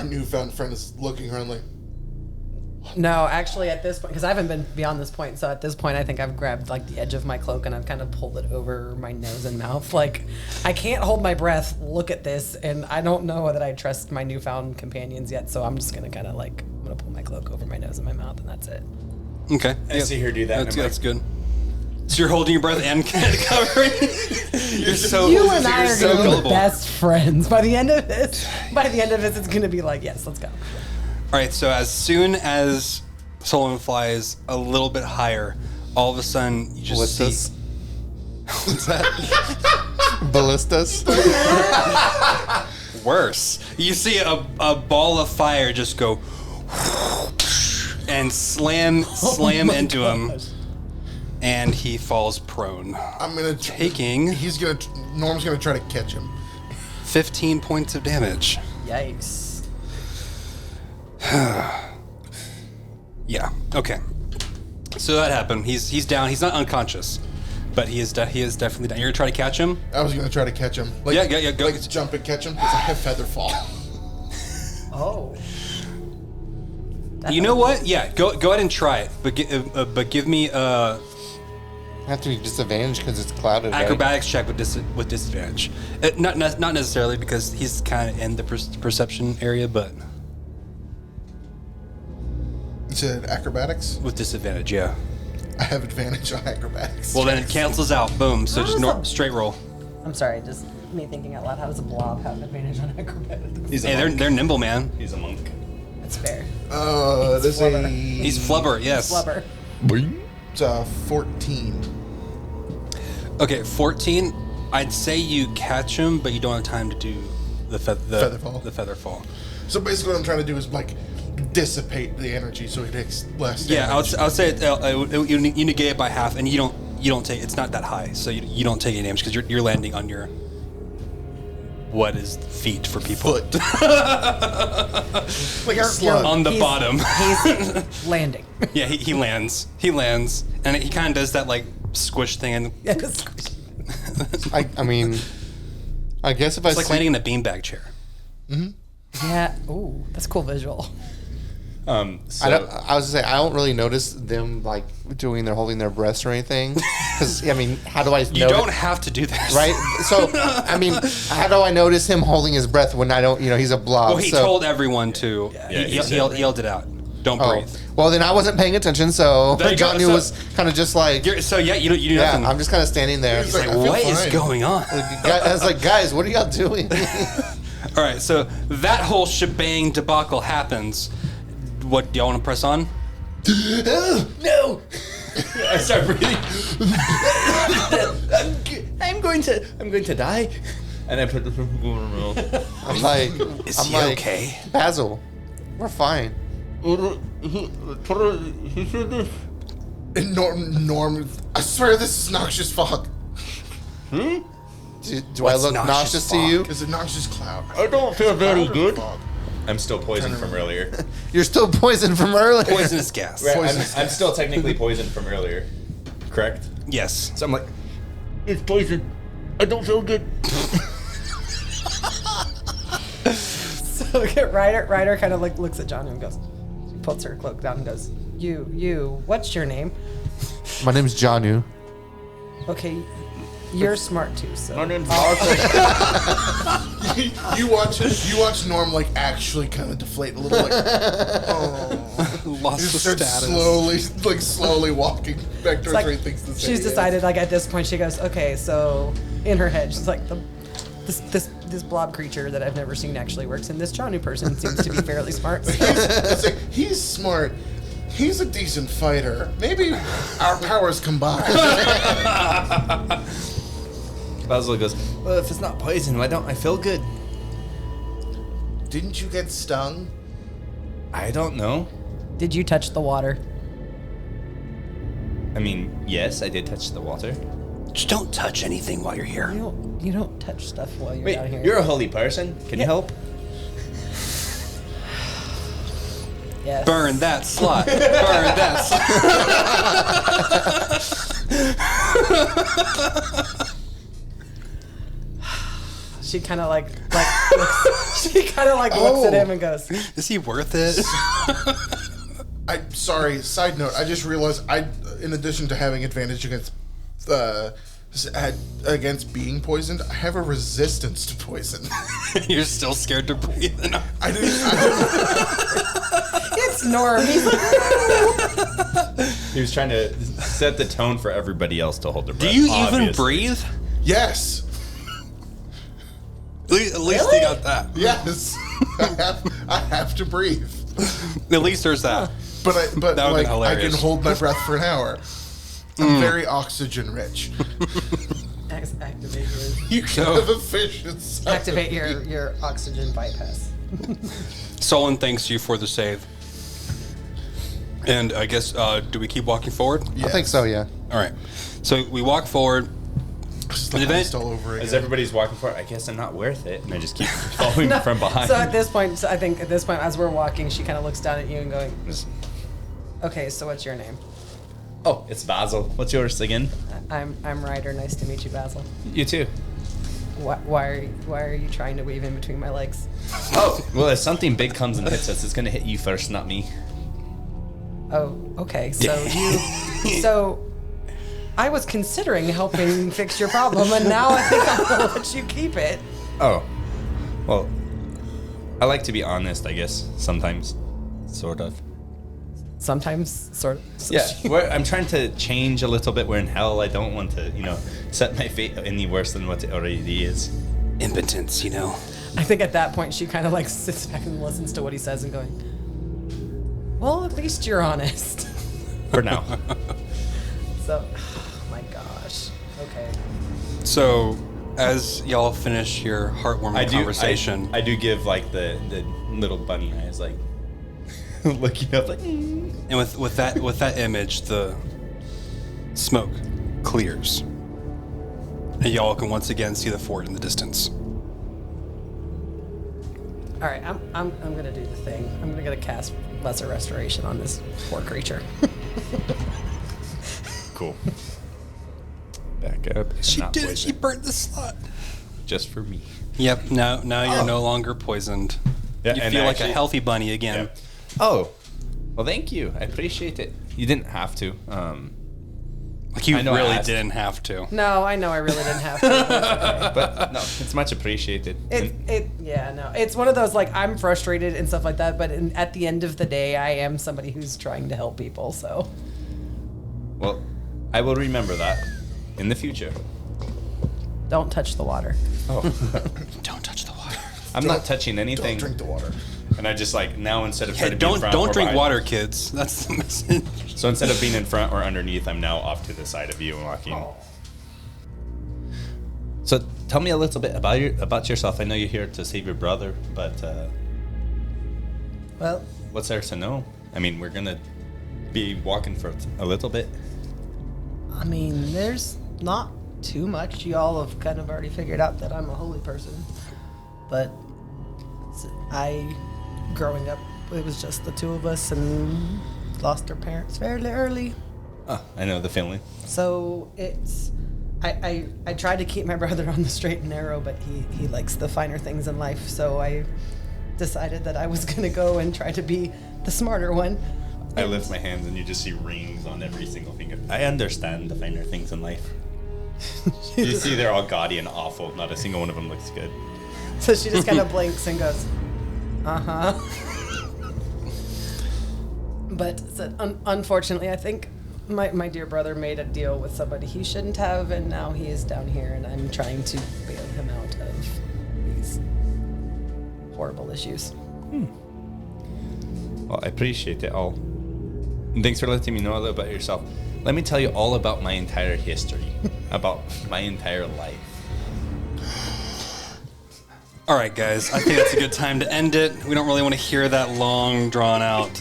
newfound friend is looking around like, No, actually, at this point, because I haven't been beyond this point, so at this point, I think I've grabbed like the edge of my cloak and I've kind of pulled it over my nose and mouth. Like, I can't hold my breath. Look at this, and I don't know that I trust my newfound companions yet. So I'm just gonna kind of like I'm gonna pull my cloak over my nose and my mouth, and that's it. Okay. I see her do that. and I'm That's good. So you're holding your breath and covering. You're so You and I you're are so gonna be gullible. best friends by the end of this. By the end of this, it's gonna be like, yes, let's go. All right. So as soon as Solon flies a little bit higher, all of a sudden you just Ballistas? see. What's that? Ballistas? Worse. You see a ball of fire just go and slam into him, and he falls prone, I'm gonna taking Norm's gonna try to catch him. 15 points of damage. Yikes. Yeah. Okay. So that happened. He's down. He's not unconscious, but he is definitely down. You're gonna try to catch him. I was gonna try to catch him. Like, Yeah, go. Like jump and catch him because I have feather fall. Oh. You know what? Yeah. Go ahead and try it. But give me Have to be disadvantaged because it's clouded. right? acrobatics check with disadvantage. Not necessarily because he's kind of in the perception area, but You said acrobatics? with disadvantage. Yeah. I have advantage on acrobatics. Well, then it cancels out. Boom. So just Awesome. straight roll. I'm sorry, just me thinking out loud. How does a blob have an advantage on acrobatics? He's a Hey, monk. they're nimble, man. He's a monk. That's fair. There's Flubber. He's flubber. Yes. Flubber. It's 14. Okay, 14. I'd say you catch him, but you don't have time to do the Feather fall. The feather fall. So basically, what I'm trying to do is like dissipate the energy so he takes less damage. Yeah, I would say you negate it by half, and you don't take. It's not that high, so you don't take any damage because you're landing on your what is feet for people Foot. Like a slug. on the He's- bottom. He's landing. Yeah, he lands, and he kind of does that like squish thing, and Yes. I mean, I guess if it's I like see, landing in a beanbag chair. Yeah. Ooh, that's a cool visual. So I was gonna say I don't really notice them like holding their breaths or anything. Because I mean, how do I? You don't have to do this, Right. So I mean, how do I notice him holding his breath when I don't? He's a blob. Well, he so, told everyone to. Yeah, he he yelled it out. Don't Oh, breathe. well then I wasn't paying attention. So There you go. Johnny So- was kind of just like, So yeah, you do yeah, nothing. I'm just kind of standing there. He's It's like, like, I feel What is fine. going on? I was like, guys, what are y'all doing? All right, so that whole shebang debacle happens. What do y'all want to press on? No. I start breathing, I'm going to die. And I put the roll. I'm like, Is I'm he like, okay? Basil, we're fine. He said this. And Norm, I swear this is noxious fog. Do I What's look noxious nauseous to fog? you? It's a noxious cloud. I don't feel very good. Fog. I'm still poisoned from earlier. You're still poisoned from earlier. Poisonous gas. Right, Poisonous I'm still technically poisoned from earlier. Correct? Yes. So I'm like, It's poison. I don't feel good. So Ryder kind of like looks at Johnny and goes, she puts her cloak down and goes, you, what's your name? My name's Janu. Okay, you're smart too, so. My name's Arthur. You watch Norm like actually kind of deflate a little, like Lost he the starts status. slowly walking back It's towards like, where he thinks the she's city is. decided like at this point she goes, okay, so in her head she's like this blob creature that I've never seen actually works, and this Johnny person seems to be fairly smart. So. It's like, he's smart, He's a decent fighter. Maybe our powers combine. Basil goes, well, if it's not poison, why don't I feel good? Didn't you get stung? I don't know. Did you touch the water? I mean, yes, I did touch the water. Just don't touch anything while you're here. You don't touch stuff while you're Wait, down here. you're a holy person. Can you help? Yes. Burn that slot. Burn that slot. She kind of like looks at him and goes, Is he worth it? I'm sorry. Side note: I just realized in addition to having advantage against being poisoned, I have a resistance to poison. You're still scared to breathe. I didn't. "It's Norm." He's like, He was trying to set the tone for everybody else to hold their Do breath. you even obviously. breathe? Yes. At least they got that. Yes. I have to breathe. At least there's that. But That would've been I can hilarious. hold my breath for an hour. I'm very oxygen rich. activate your You can have a fish inside. activate your oxygen bypass. Solon thanks you for the save. And I guess, do we keep walking forward? I think so, yeah. All right. So we walk forward. Just An the event- heist all over again. As everybody's walking forward, I guess I'm not worth it, and I just keep following from behind. So at this point, I think as we're walking, she kind of looks down at you and going, "Okay, so what's your name?" Oh, it's Basil. What's yours again? I'm Ryder. Nice to meet you, Basil. You too. Why are you trying to weave in between my legs? Oh, well, if something big comes and hits us, it's gonna hit you first, not me. Oh, okay. So I was considering helping fix your problem, and now I think I'm gonna let you keep it. Oh, well, I like to be honest, I guess, sometimes, sort of. Sometimes, sort of. Yeah, I'm trying to change a little bit. We're in hell. I don't want to, set my fate any worse than what it already is. Impotence, I think at that point she kind of like sits back and listens to what he says and going, "Well, at least you're honest." For now. So, oh my gosh. Okay. So, as y'all finish your heartwarming conversation, I do give like the little bunny eyes, like looking up, like. and with that image, the smoke clears, and y'all can once again see the fort in the distance. All right, I'm gonna do the thing. I'm gonna cast Lesser Restoration on this poor creature. Cool. Back up. and She not did it. poison. She burnt the slot. Just for me. Yep. Now you're no longer poisoned. Yeah, You and feel like a actually- healthy bunny again. Oh, well, thank you. I appreciate it. You didn't have to. Like you I know I really asked. didn't have to. No, I know I really didn't have to. But But no, it's much appreciated. it's one of those like I'm frustrated and stuff like that. But at the end of the day, I am somebody who's trying to help people. So Well, I will remember that in the future. don't touch the water. Oh, Don't touch the water. I'm not touching Don't anything. drink the water. And I just like now instead of Yeah, trying to be in front or don't drink behind- water, kids. That's the message. So instead of being in front or underneath, I'm now off to the side of you and walking. So tell me a little bit about yourself. I know you're here to save your brother, but Well, what's there to know? I mean, we're gonna be walking for a little bit. I mean, there's not too much. Y'all have kind of already figured out that I'm a holy person. But growing up, it was just the two of us and lost our parents fairly early. Oh, I know the feeling. So I tried to keep my brother on the straight and narrow, but he likes the finer things in life. So I decided that I was going to go and try to be the smarter one. I lift my hands and you just see rings on every single finger. I understand the finer things in life. You see, they're all gaudy and awful. Not a single one of them looks good. So she just kind of blinks and goes, uh-huh. But unfortunately, I think my dear brother made a deal with somebody he shouldn't have, and now he is down here, and I'm trying to bail him out of these horrible issues. Well, I appreciate it all. Thanks for letting me know a little about yourself. Let me tell you all about my entire history, about my entire life. All right, guys. I think that's a good time to end it. We don't really want to hear that long, drawn-out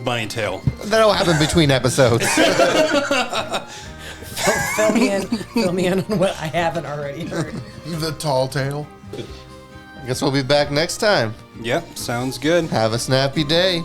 bunny tail. That'll happen between episodes. Fill me in on what I haven't already heard. The tall tale. I guess we'll be back next time. Yep, sounds good. Have a snappy day.